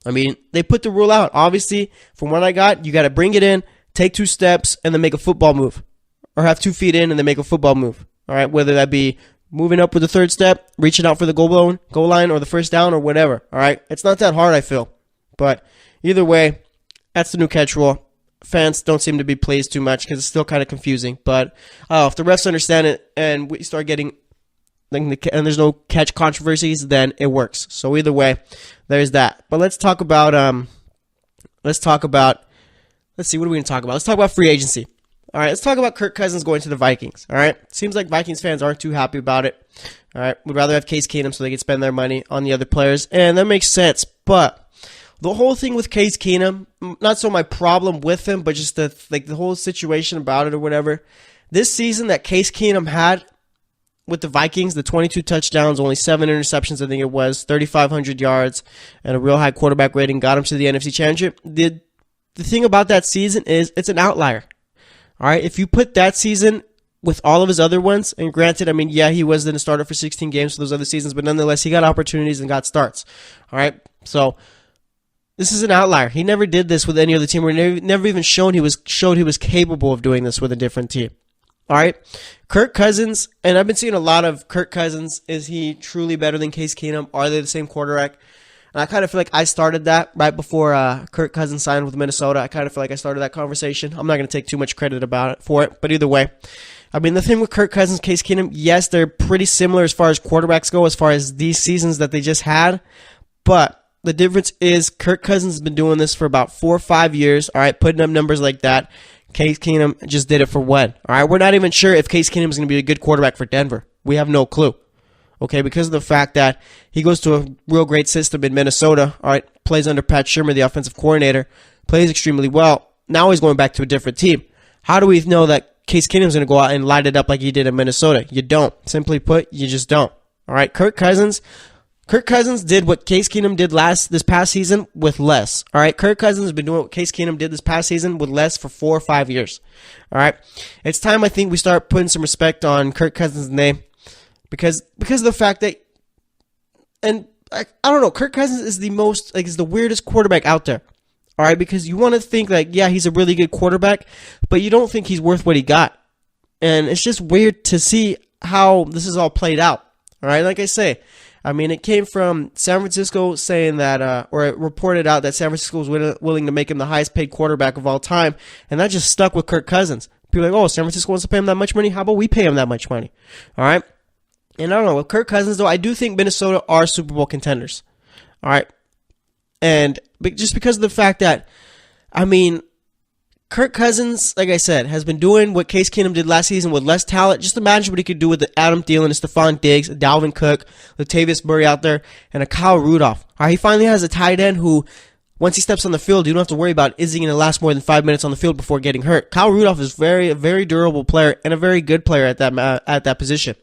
I mean, they put the rule out. Obviously, from what I got, you got to bring it in. Take 2 steps and then make a football move, or have 2 feet in and then make a football move. All right, whether that be moving up with the third step, reaching out for the goal line, or the first down, or whatever. All right, it's not that hard, I feel. But either way, that's the new catch rule. Fans don't seem to be pleased too much because it's still kind of confusing. But if the refs understand it and we start getting and there's no catch controversies, then it works. So either way, there's that. But let's talk about Let's see, what are we going to talk about? Let's talk about free agency. All right, let's talk about Kirk Cousins going to the Vikings. All right, seems like Vikings fans aren't too happy about it. All right, would rather have Case Keenum so they could spend their money on the other players, and that makes sense. But the whole thing with Case Keenum, not so my problem with him, but just the whole situation about it or whatever. This season that Case Keenum had with the Vikings, the 22 touchdowns, only 7 interceptions, I think it was, 3,500 yards, and a real high quarterback rating, got him to the NFC Championship. The thing about that season is it's an outlier. All right, if you put that season with all of his other ones, and granted, I mean, yeah, he was then a starter for 16 games for those other seasons, but nonetheless, he got opportunities and got starts. All right, so this is an outlier. He never did this with any other team. Or never even showed he was capable of doing this with a different team. All right, Kirk Cousins, and I've been seeing a lot of Kirk Cousins. Is he truly better than Case Keenum? Are they the same quarterback? And I kind of feel like I started that right before Kirk Cousins signed with Minnesota. I kind of feel like I started that conversation. I'm not going to take too much credit for it, but either way, I mean, the thing with Kirk Cousins, Case Keenum, yes, they're pretty similar as far as quarterbacks go, as far as these seasons that they just had, but the difference is Kirk Cousins has been doing this for about 4 or 5 years, all right, putting up numbers like that. Case Keenum just did it for when? All right, we're not even sure if Case Keenum is going to be a good quarterback for Denver. We have no clue. Okay, because of the fact that he goes to a real great system in Minnesota, all right, plays under Pat Shurmur, the offensive coordinator, plays extremely well. Now he's going back to a different team. How do we know that Case Keenum is going to go out and light it up like he did in Minnesota? You don't. Simply put, you just don't. All right, Kirk Cousins did what Case Keenum did this past season with less. All right, Kirk Cousins has been doing what Case Keenum did this past season with less for 4 or 5 years. All right, it's time I think we start putting some respect on Kirk Cousins' name because of the fact that, and I don't know, Kirk Cousins is is the weirdest quarterback out there. All right, because you want to think like, yeah, he's a really good quarterback, but you don't think he's worth what he got. And it's just weird to see how this is all played out. All right, like I say, I mean, it came from San Francisco saying that, or it reported out that San Francisco was willing to make him the highest paid quarterback of all time, and that just stuck with Kirk Cousins. People are like, oh, San Francisco wants to pay him that much money? How about we pay him that much money? All right? And I don't know, with Kirk Cousins, though, I do think Minnesota are Super Bowl contenders. All right? And just because of the fact that, I mean, Kirk Cousins, like I said, has been doing what Case Keenum did last season with less talent. Just imagine what he could do with Adam Thielen and Stephon Diggs, Dalvin Cook, Latavius Murray out there, and a Kyle Rudolph. All right, he finally has a tight end who, once he steps on the field, you don't have to worry about is he going to last more than 5 minutes on the field before getting hurt. Kyle Rudolph is a very durable player and a very good player at that position.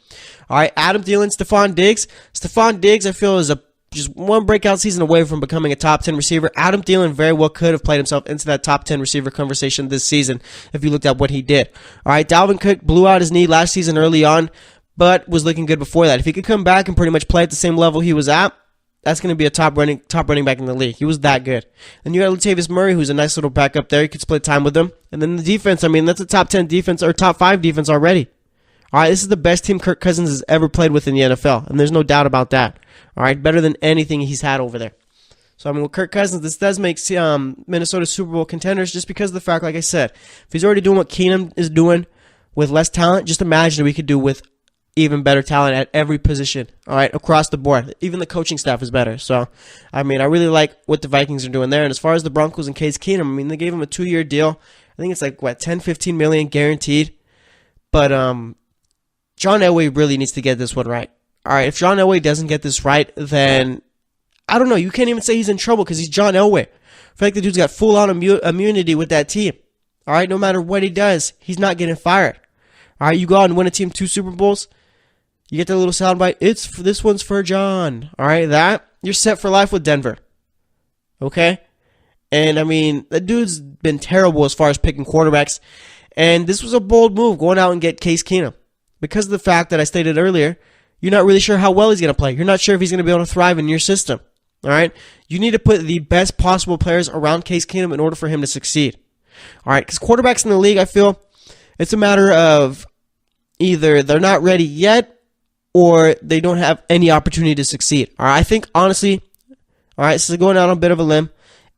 All right, Adam Thielen, Stephon Diggs. Stephon Diggs, I feel, is just one breakout season away from becoming a top 10 receiver. Adam Thielen very well could have played himself into that top 10 receiver conversation this season if you looked at what he did. All right, Dalvin Cook blew out his knee last season early on, but was looking good before that. If he could come back and pretty much play at the same level he was at, that's going to be a top running back in the league. He was that good. And you got Latavius Murray, who's a nice little backup there. You could split time with him. And then the defense, I mean, that's a top 10 defense or top 5 defense already. All right, this is the best team Kirk Cousins has ever played with in the NFL, and there's no doubt about that. All right, better than anything he's had over there. So, I mean, with Kirk Cousins, this does make Minnesota Super Bowl contenders just because of the fact, like I said, if he's already doing what Keenum is doing with less talent, just imagine what we could do with even better talent at every position, all right, across the board. Even the coaching staff is better. So, I mean, I really like what the Vikings are doing there. And as far as the Broncos and Case Keenum, I mean, they gave him a 2-year deal. I think it's like, what, $10-15 million guaranteed. But John Elway really needs to get this one right. All right, if John Elway doesn't get this right, then I don't know. You can't even say he's in trouble because he's John Elway. I feel like the dude's got full-on immunity with that team. All right, no matter what he does, he's not getting fired. All right, you go out and win a team 2 Super Bowls. You get that little soundbite. This one's for John. All right, you're set for life with Denver. Okay, and I mean the dude's been terrible as far as picking quarterbacks, and this was a bold move going out and get Case Keenum because of the fact that I stated earlier. You're not really sure how well he's going to play. You're not sure if he's going to be able to thrive in your system. All right? You need to put the best possible players around Case Keenum in order for him to succeed. All right? Because quarterbacks in the league, I feel, it's a matter of either they're not ready yet or they don't have any opportunity to succeed. All right? I think, honestly, all right, this is going out on a bit of a limb.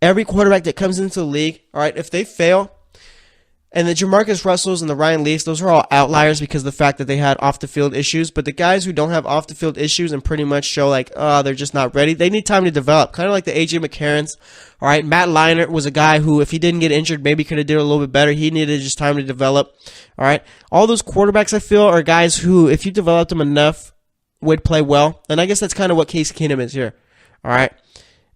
Every quarterback that comes into the league, all right, if they fail, and the Jamarcus Russells and the Ryan Leafs, those are all outliers because of the fact that they had off-the-field issues. But the guys who don't have off-the-field issues and pretty much show like, they're just not ready, they need time to develop. Kind of like the A.J. McCarrons. All right, Matt Leinart was a guy who, if he didn't get injured, maybe could have did a little bit better. He needed just time to develop. All right, all those quarterbacks, I feel, are guys who, if you developed them enough, would play well. And I guess that's kind of what Case Keenum is here. All right.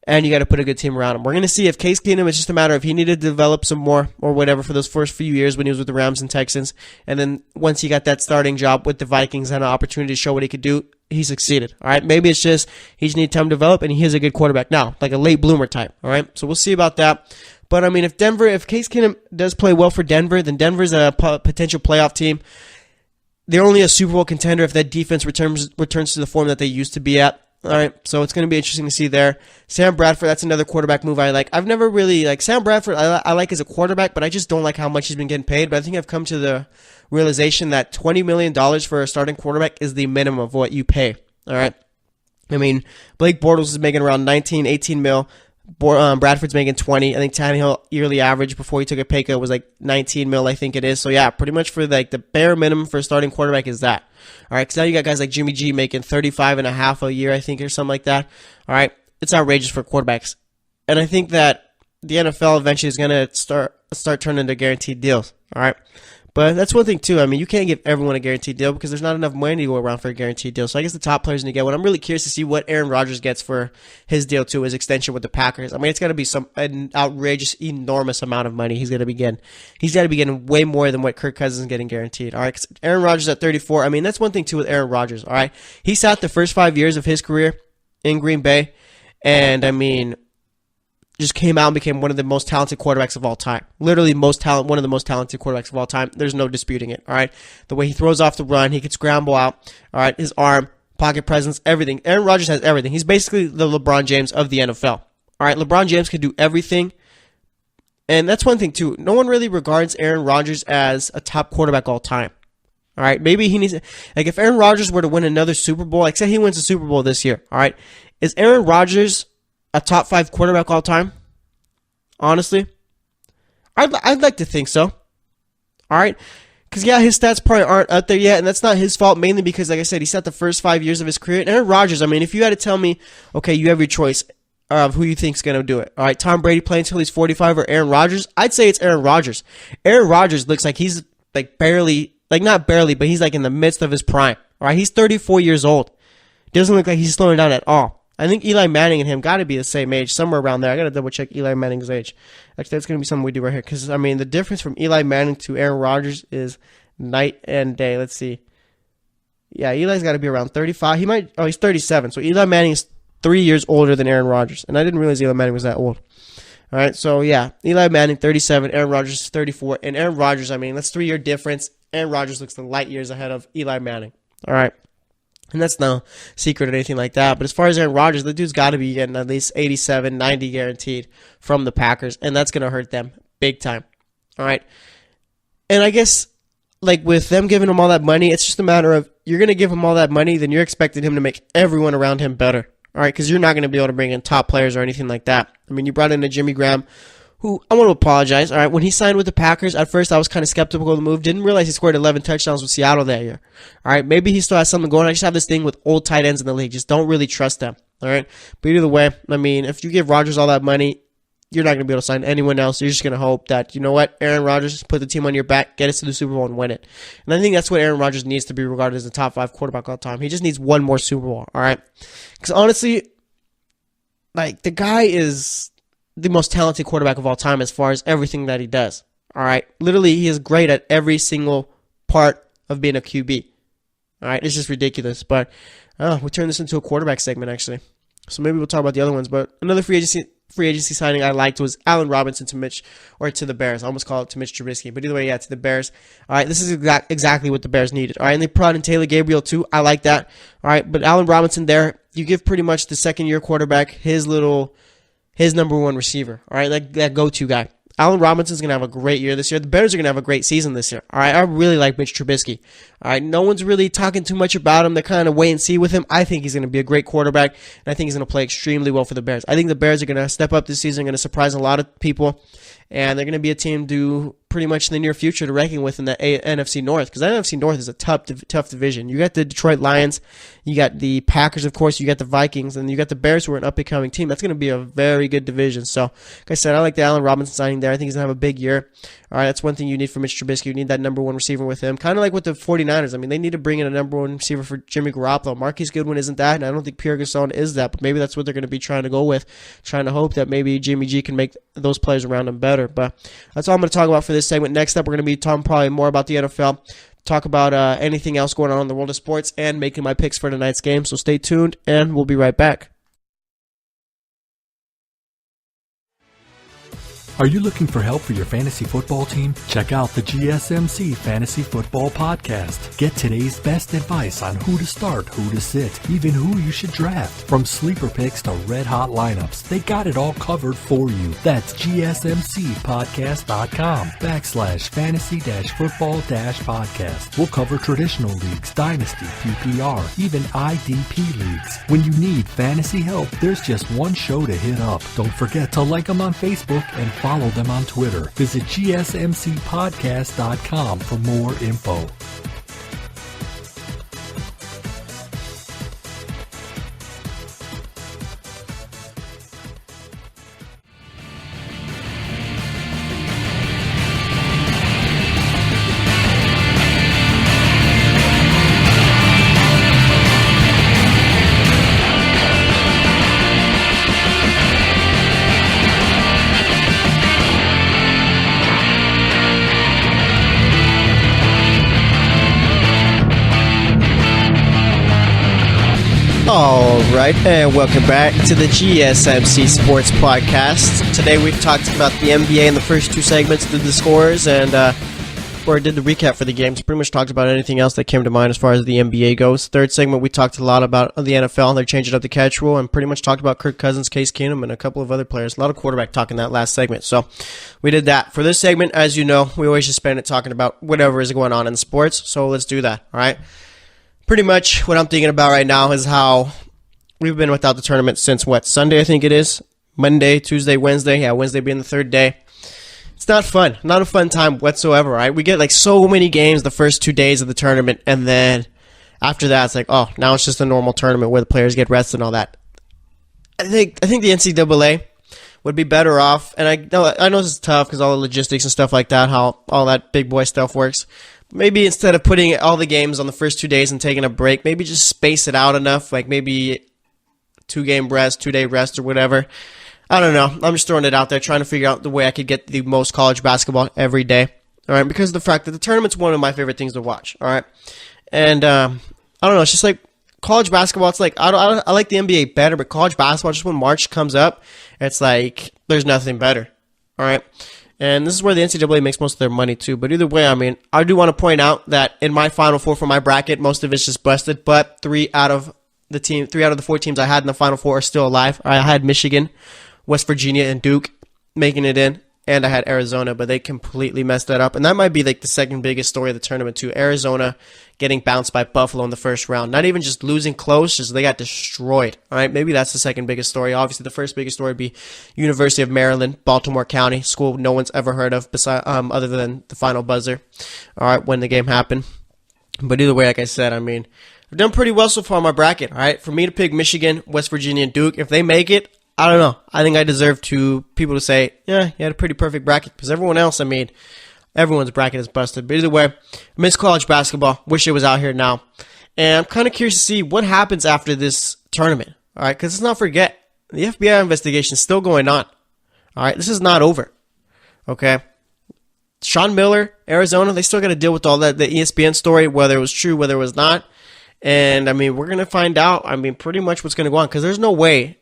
and you got to put a good team around him. We're going to see if Case Keenum, it's just a matter of he needed to develop some more or whatever for those first few years when he was with the Rams and Texans. And then once he got that starting job with the Vikings and an opportunity to show what he could do, he succeeded. All right. Maybe it's just he just needs time to develop, and he is a good quarterback now, like a late bloomer type. All right. So we'll see about that. But I mean, if Case Keenum does play well for Denver, then Denver's a potential playoff team. They're only a Super Bowl contender if that defense returns to the form that they used to be at. All right, so it's going to be interesting to see there. Sam Bradford, that's another quarterback move I like. I've never really, Sam Bradford, I like as a quarterback, but I just don't like how much he's been getting paid. But I think I've come to the realization that $20 million for a starting quarterback is the minimum of what you pay. All right. I mean, Blake Bortles is making around 19, 18 mil. Bradford's making 20. I think Tannehill yearly average before he took a pay cut was like 19 mil, I think it is. So yeah, pretty much for the bare minimum for a starting quarterback is that. All right, because now you got guys like Jimmy G making 35.5 a year, I think, or something like that. All right, it's outrageous for quarterbacks, and I think that the NFL eventually is going to start turning into guaranteed deals. All right. But that's one thing, too. I mean, you can't give everyone a guaranteed deal because there's not enough money to go around for a guaranteed deal. So I guess the top players need to get one. I'm really curious to see what Aaron Rodgers gets for his deal, too, his extension with the Packers. I mean, it's got to be an outrageous, enormous amount of money he's going to be getting. He's got to be getting way more than what Kirk Cousins is getting guaranteed. All right, 'cause Aaron Rodgers at 34. I mean, that's one thing, too, with Aaron Rodgers. All right, he sat the first 5 years of his career in Green Bay, and, I mean, just came out and became one of the most talented quarterbacks of all time. Literally one of the most talented quarterbacks of all time. There's no disputing it, all right? The way he throws off the run, he can scramble out, all right? His arm, pocket presence, everything. Aaron Rodgers has everything. He's basically the LeBron James of the NFL, all right? LeBron James can do everything, and that's one thing, too. No one really regards Aaron Rodgers as a top quarterback all time, all right? Maybe he needs, if Aaron Rodgers were to win another Super Bowl, say he wins a Super Bowl this year, all right? Is Aaron Rodgers a top 5 quarterback all time? Honestly, I'd like to think so. All right, because yeah, his stats probably aren't out there yet, and that's not his fault. Mainly because, like I said, he sat the first 5 years of his career. And Aaron Rodgers, I mean, if you had to tell me, okay, you have your choice of who you think's gonna do it. All right, Tom Brady playing until he's 45 or Aaron Rodgers? I'd say it's Aaron Rodgers. Aaron Rodgers looks like he's not barely, but he's like in the midst of his prime. All right, he's 34 years old. Doesn't look like he's slowing down at all. I think Eli Manning and him got to be the same age, somewhere around there. I got to double check Eli Manning's age. Actually, that's going to be something we do right here. Because, I mean, the difference from Eli Manning to Aaron Rodgers is night and day. Let's see. Yeah, Eli's got to be around 35. He's 37. So Eli Manning's 3 years older than Aaron Rodgers. And I didn't realize Eli Manning was that old. All right, so yeah, Eli Manning, 37. Aaron Rodgers, 34. And Aaron Rodgers, I mean, that's 3 year difference. Aaron Rodgers looks the light years ahead of Eli Manning. All right. And that's no secret or anything like that. But as far as Aaron Rodgers, the dude's got to be getting at least 87, 90 guaranteed from the Packers. And that's going to hurt them big time. All right. And I guess, with them giving him all that money, it's just a matter of you're going to give him all that money, then you're expecting him to make everyone around him better. All right. Because you're not going to be able to bring in top players or anything like that. I mean, you brought in a Jimmy Graham, who I want to apologize. All right, when he signed with the Packers, at first I was kind of skeptical of the move. Didn't realize he scored 11 touchdowns with Seattle that year. All right, maybe he still has something going. I just have this thing with old tight ends in the league. Just don't really trust them. All right, but either way, I mean, if you give Rodgers all that money, you're not going to be able to sign anyone else. You're just going to hope that, you know what, Aaron Rodgers, put the team on your back, get us to the Super Bowl and win it. And I think that's what Aaron Rodgers needs to be regarded as a top 5 quarterback all time. He just needs one more Super Bowl. All right, because honestly, the guy is the most talented quarterback of all time as far as everything that he does. All right. Literally, he is great at every single part of being a QB. All right. It's just ridiculous. But we'll turn this into a quarterback segment, actually. So maybe we'll talk about the other ones. But another free agency signing I liked was Allen Robinson to the Bears. I almost call it to Mitch Trubisky. But either way, yeah, to the Bears. All right. This is exactly what the Bears needed. All right. And they brought in Taylor Gabriel, too. I like that. All right. But Allen Robinson there, you give pretty much the second-year quarterback his number one receiver, all right, that go-to guy. Allen Robinson's going to have a great year this year. The Bears are going to have a great season this year, all right? I really like Mitch Trubisky, all right? No one's really talking too much about him. They're kind of wait and see with him. I think he's going to be a great quarterback, and I think he's going to play extremely well for the Bears. I think the Bears are going to step up this season, going to surprise a lot of people, and they're going to be a team to pretty much in the near future to reckon with in the NFC North, because the NFC North is a tough division. You got the Detroit Lions, you got the Packers, of course, you got the Vikings, and you got the Bears, who are an up-and-coming team. That's going to be a very good division. So, like I said, I like the Allen Robinson signing there. I think he's going to have a big year. All right, that's one thing you need for Mitch Trubisky. You need that number one receiver with him. Kind of like with the 49ers. I mean, they need to bring in a number one receiver for Jimmy Garoppolo. Marquise Goodwin isn't that, and I don't think Pierre Garçon is that, but maybe that's what they're going to be trying to go with, trying to hope that maybe Jimmy G can make those players around him better. But that's all I'm going to talk about for this segment. Next up, we're going to be talking probably more about the NFL, talk about anything else going on in the world of sports, and making my picks for tonight's game. So stay tuned, and we'll be right back. Are you looking for help for your fantasy football team? Check out the GSMC Fantasy Football Podcast. Get today's best advice on who to start, who to sit, even who you should draft. From sleeper picks to red-hot lineups, they got it all covered for you. That's gsmcpodcast.com/fantasy-football-podcast. We'll cover traditional leagues, dynasty, PPR, even IDP leagues. When you need fantasy help, there's just one show to hit up. Don't forget to like them on Facebook and follow them on Twitter. Visit gsmcpodcast.com for more info. All right, and welcome back to the GSMC Sports Podcast. Today we've talked about the NBA in the first two segments, did the scores, and or did the recap for the games. Pretty much talked about anything else that came to mind as far as the NBA goes. Third segment, we talked a lot about the NFL. They're changing up the catch rule, and pretty much talked about Kirk Cousins, Case Keenum, and a couple of other players. A lot of quarterback talk in that last segment. So we did that. For this segment, as you know, we always just spend it talking about whatever is going on in sports. So let's do that, all right? Pretty much what I'm thinking about right now is how we've been without the tournament since, Sunday I think it is? Monday, Tuesday, Wednesday. Yeah, Wednesday being the third day. It's not fun. Not a fun time whatsoever, right? We get like so many games the first 2 days of the tournament, and then after that it's like, oh, now it's just a normal tournament where the players get rested and all that. I think the NCAA would be better off, and I know this is tough because all the logistics and stuff like that, how all that big boy stuff works. Maybe instead of putting all the games on the first 2 days and taking a break, maybe just space it out enough, like maybe 2-game rest, 2-day rest or whatever. I don't know. I'm just throwing it out there, trying to figure out the way I could get the most college basketball every day. All right, because of the fact that the tournament's one of my favorite things to watch. All right, and I don't know. It's just like college basketball. It's like I like the NBA better, but college basketball, just when March comes up, it's like there's nothing better. All right. And this is where the NCAA makes most of their money too. But either way, I mean, I do want to point out that in my Final Four for my bracket, most of it's just busted. But three out of the 4 teams I had in the Final Four are still alive. I had Michigan, West Virginia, and Duke making it in. And I had Arizona, but they completely messed that up. And that might be like the second biggest story of the tournament too. Arizona getting bounced by Buffalo in the first round. Not even just losing close, just they got destroyed. All right, maybe that's the second biggest story. Obviously, the first biggest story would be University of Maryland, Baltimore County, school no one's ever heard of other than the final buzzer. All right, when the game happened. But either way, like I said, I mean, I've done pretty well so far in my bracket. All right, for me to pick Michigan, West Virginia, and Duke, if they make it, I don't know. I think I deserve people to say, yeah, you had a pretty perfect bracket. Because everyone else, I mean, everyone's bracket is busted. But either way, I miss college basketball. Wish it was out here now. And I'm kind of curious to see what happens after this tournament. All right, because let's not forget, the FBI investigation is still going on. All right, this is not over. Okay. Sean Miller, Arizona, they still got to deal with all that, the ESPN story, whether it was true, whether it was not. And, I mean, we're going to find out, I mean, pretty much what's going to go on. Because there's no way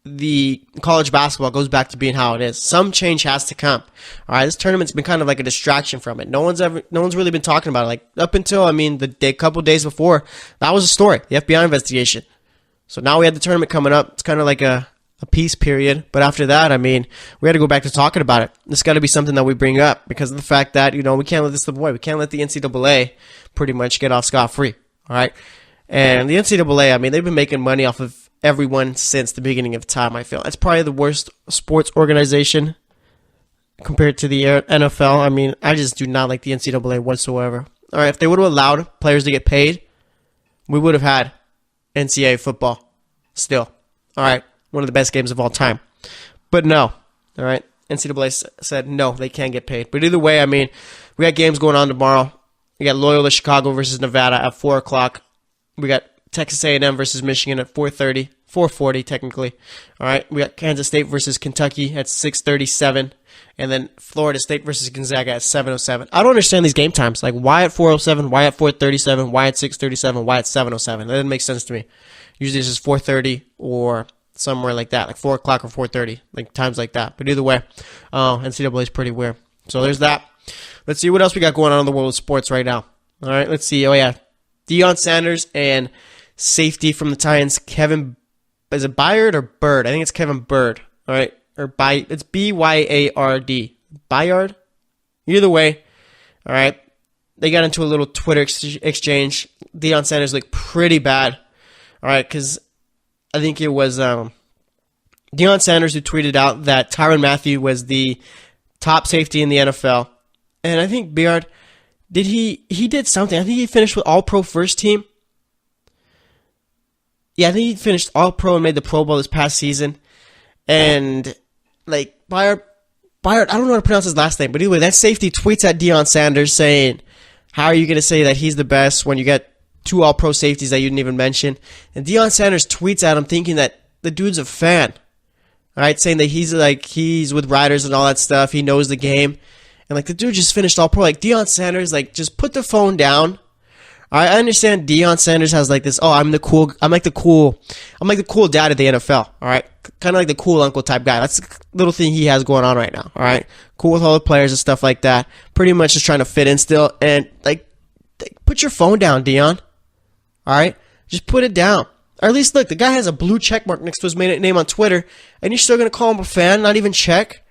the college basketball goes back to being how it is. Some change has to come. All right, this tournament's been kind of like a distraction from it. No one's really been talking about it. Like up until the couple days before, that was a story, the FBI investigation. So now we had the tournament coming up. It's kind of like a peace period. But after that, I mean, we had to go back to talking about it. It's got to be something that we bring up because of the fact that we can't let this slip away. We can't let the NCAA pretty much get off scot-free. All right, and the NCAA, I mean, they've been making money off of everyone since the beginning of time, I feel. It's probably the worst sports organization compared to the NFL. I mean, I just do not like the NCAA whatsoever. All right, if they would have allowed players to get paid, we would have had NCAA football still. All right, one of the best games of all time. But no, all right, NCAA said no, they can't get paid. But either way, I mean, we got games going on tomorrow. We got Loyola Chicago versus Nevada at 4 o'clock. We got Texas A&M versus Michigan at 4:30, 4:40 technically. All right, we got Kansas State versus Kentucky at 6:37, and then Florida State versus Gonzaga at 7:07. I don't understand these game times. Like, why at 4:07? Why at 4:37? Why at 6:37? Why at 7:07? That doesn't make sense to me. Usually it's just 4:30 or somewhere like that, like 4 o'clock or 4:30, like times like that. But either way, NCAA is pretty weird. So there's that. Let's see what else we got going on in the world of sports right now. All right, let's see. Oh, yeah. Deion Sanders and safety from the Titans, is it Byard or Bird? I think it's Kevin Bird. All right, it's Byard. Byard? Either way, all right. They got into a little Twitter exchange. Deion Sanders looked pretty bad. All right, because I think it was Deion Sanders who tweeted out that Tyrann Mathieu was the top safety in the NFL. And I think Byard, he did something. I think he finished with All-Pro first team. Yeah, I think he finished All-Pro and made the Pro Bowl this past season. And, like, Byard, I don't know how to pronounce his last name, but anyway, that safety tweets at Deion Sanders saying, how are you going to say that he's the best when you get 2 All-Pro safeties that you didn't even mention? And Deion Sanders tweets at him thinking that the dude's a fan. All right, saying that he's with riders and all that stuff. He knows the game. And, like, the dude just finished All-Pro. Like, Deion Sanders, like, just put the phone down. All right, I understand Deion Sanders has, like, this, I'm like the cool dad of the NFL. All right, kind of like the cool uncle type guy. That's the little thing he has going on right now. All right, cool with all the players and stuff like that. Pretty much just trying to fit in still. And, like put your phone down, Deion. All right, just put it down. Or at least, look, the guy has a blue check mark next to his name on Twitter, and you're still going to call him a fan, not even check?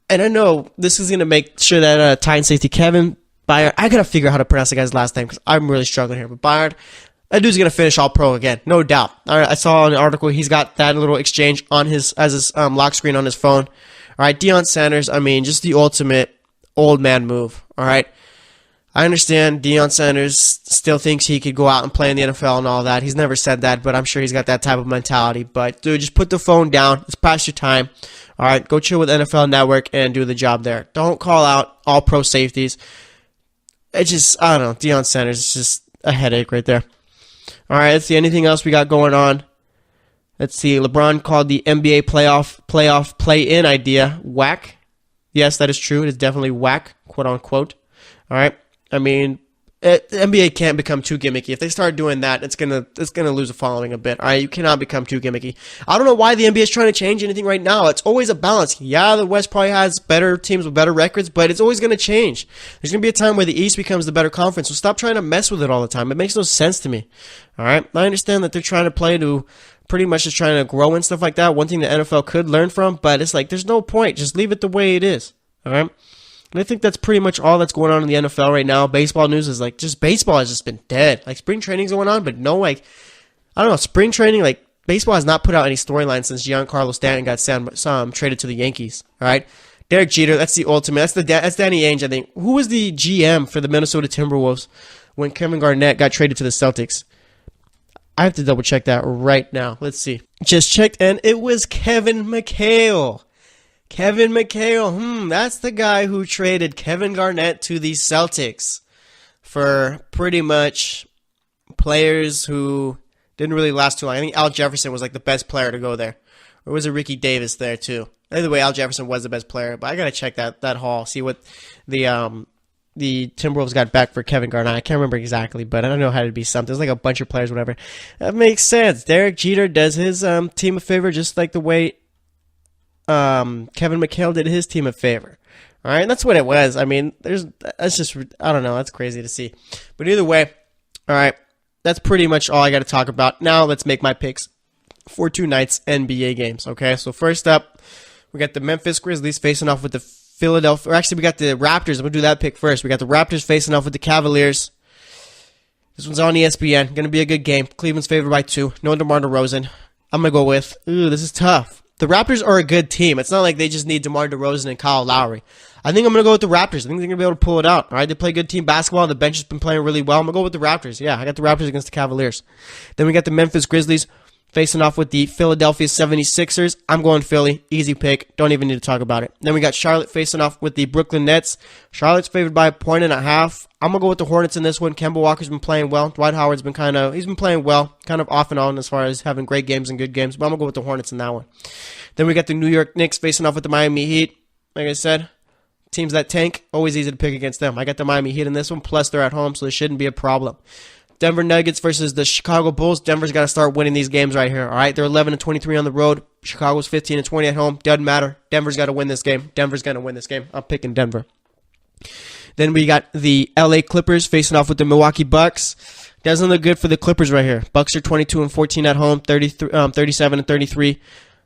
And I know this is going to make sure that Titan safety Kevin Byard, I got to figure out how to pronounce the guy's last name because I'm really struggling here. But Byard, that dude's going to finish All-Pro again, no doubt. All right, I saw in an article he's got that little exchange on his lock screen on his phone. All right, Deion Sanders, I mean, just the ultimate old man move. All right, I understand Deion Sanders still thinks he could go out and play in the NFL and all that. He's never said that, but I'm sure he's got that type of mentality. But, dude, just put the phone down. It's past your time. All right, go chill with NFL Network and do the job there. Don't call out All-Pro safeties. It's just, I don't know, Deion Sanders is just a headache right there. All right, let's see, anything else we got going on? Let's see, LeBron called the NBA playoff play-in idea whack. Yes, that is true. It is definitely whack, quote-unquote. All right, I mean, the NBA can't become too gimmicky. If they start doing that, it's gonna lose a following a bit. All right, you cannot become too gimmicky. I don't know why the NBA is trying to change anything right now. It's always a balance. Yeah, the West probably has better teams with better records, but it's always gonna change. There's gonna be a time where the East becomes the better conference. So stop trying to mess with it all the time. It makes no sense to me. All right, I understand that they're trying to play to pretty much just trying to grow and stuff like that. One thing the NFL could learn from, but it's like there's no point. Just leave it the way it is. All right. And I think that's pretty much all that's going on in the NFL right now. Baseball news is like, just baseball has just been dead. Like, spring training's going on, but no, like, I don't know, spring training, like, baseball has not put out any storyline since Giancarlo Stanton got traded to the Yankees. All right. Derek Jeter, that's the ultimate. That's Danny Ainge, I think. Who was the GM for the Minnesota Timberwolves when Kevin Garnett got traded to the Celtics? I have to double check that right now. Let's see. Just checked, and it was Kevin McHale. Kevin McHale, that's the guy who traded Kevin Garnett to the Celtics for pretty much players who didn't really last too long. I think Al Jefferson was like the best player to go there. Or was it Ricky Davis there too? Either way, Al Jefferson was the best player, but I gotta check that haul, see what the Timberwolves got back for Kevin Garnett. I can't remember exactly, but I don't know how to be something. There's like a bunch of players, whatever. That makes sense. Derek Jeter does his team a favor just like the way Kevin McHale did his team a favor. All right, and that's what it was. I mean, that's just, I don't know, that's crazy to see. But either way, all right, that's pretty much all I got to talk about. Now let's make my picks for tonight's NBA games. Okay, so first up, we got the Memphis Grizzlies facing off with the Philadelphia. Or actually, we got the Raptors. I'm gonna do that pick first. We got the Raptors facing off with the Cavaliers. This one's on ESPN. Gonna be a good game. Cleveland's favored by 2. No DeMar DeRozan. I'm gonna go with. This is tough. the Raptors are a good team. It's not like they just need DeMar DeRozan and Kyle Lowry. I think I'm going to go with the Raptors. I think they're going to be able to pull it out. All right, they play good team basketball. The bench has been playing really well. I'm going to go with the Raptors. Yeah, I got the Raptors against the Cavaliers. Then we got the Memphis Grizzlies facing off with the Philadelphia 76ers. I'm going Philly. Easy pick. Don't even need to talk about it. Then we got Charlotte facing off with the Brooklyn Nets. Charlotte's favored by 1.5. I'm going to go with the Hornets in this one. Kemba Walker's been playing well. Dwight Howard's been he's been playing well, kind of off and on as far as having great games and good games. But I'm going to go with the Hornets in that one. Then we got the New York Knicks facing off with the Miami Heat. Like I said, teams that tank, always easy to pick against them. I got the Miami Heat in this one, plus they're at home, so this shouldn't be a problem. Denver Nuggets versus the Chicago Bulls. Denver's got to start winning these games right here, all right? They're 11-23 on the road. Chicago's 15-20 at home. Doesn't matter. Denver's got to win this game. Denver's going to win this game. I'm picking Denver. Then we got the LA Clippers facing off with the Milwaukee Bucks. Doesn't look good for the Clippers right here. Bucks are 22-14 at home, 37-33.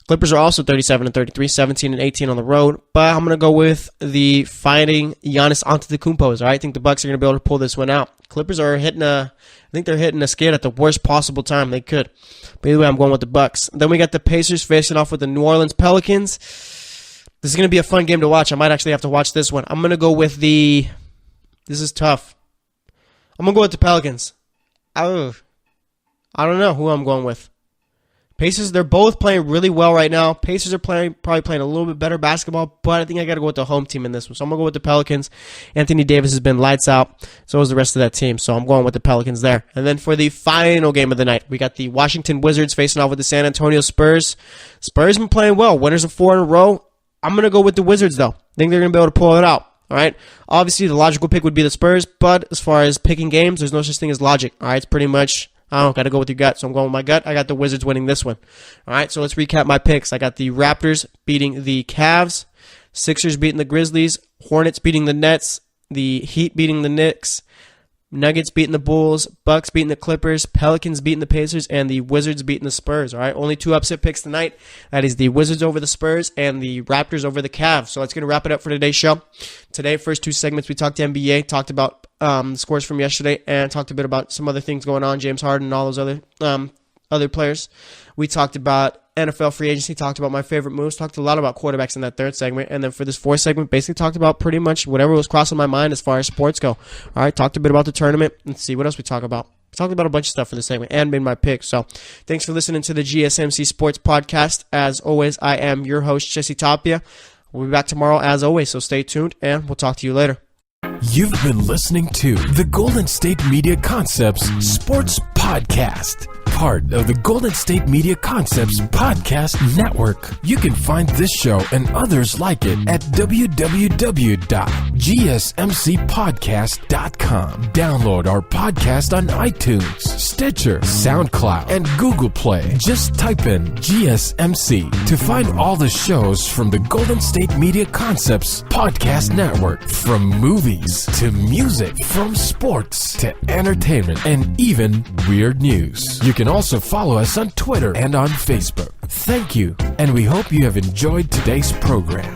Clippers are also 37-33, 17-18 on the road. But I'm going to go with the fighting Giannis Antetokounmpos. All right, I think the Bucks are going to be able to pull this one out. Clippers are hitting I think they're hitting a skid at the worst possible time they could. But either way, I'm going with the Bucks. Then we got the Pacers facing off with the New Orleans Pelicans. This is going to be a fun game to watch. I might actually have to watch this one. I'm going to go with this is tough. I'm going to go with the Pelicans. I don't know who I'm going with. Pacers, they're both playing really well right now. Pacers are probably playing a little bit better basketball, but I think I got to go with the home team in this one. So I'm going to go with the Pelicans. Anthony Davis has been lights out. So is the rest of that team. So I'm going with the Pelicans there. And then for the final game of the night, we got the Washington Wizards facing off with the San Antonio Spurs. Spurs been playing well. Winners of 4 in a row. I'm going to go with the Wizards, though. I think they're going to be able to pull it out. All right. Obviously, the logical pick would be the Spurs, but as far as picking games, there's no such thing as logic. All right. It's pretty much, I don't got to go with your gut. So I'm going with my gut. I got the Wizards winning this one. All right. So let's recap my picks. I got the Raptors beating the Cavs, Sixers beating the Grizzlies, Hornets beating the Nets, the Heat beating the Knicks, Nuggets beating the Bulls, Bucks beating the Clippers, Pelicans beating the Pacers, and the Wizards beating the Spurs. All right, only 2 upset picks tonight. That is the Wizards over the Spurs and the Raptors over the Cavs. So that's going to wrap it up for today's show. Today, first 2 segments, we talked NBA, talked about the scores from yesterday, and talked a bit about some other things going on, James Harden and all those other players. We talked about NFL free agency, talked about my favorite moves, talked a lot about quarterbacks in that 3rd segment, and then for this 4th segment, basically talked about pretty much whatever was crossing my mind as far as sports go. All right, talked a bit about the tournament. Let's see what else we talk about. We talked about a bunch of stuff for this segment and made my pick. So thanks for listening to the GSMC Sports Podcast. As always, I am your host, Jesse Tapia. We'll be back tomorrow as always, so stay tuned, and we'll talk to you later. You've been listening to the Golden State Media Concepts Sports Podcast, part of the Golden State Media Concepts Podcast Network. You can find this show and others like it at www.gsmcpodcast.com. Download our podcast on iTunes, Stitcher, SoundCloud, and Google Play. Just type in GSMC to find all the shows from the Golden State Media Concepts Podcast Network, from movies to music, from sports to entertainment, and even weird news. You can also follow us on Twitter and on Facebook. Thank you, and we hope you have enjoyed today's program.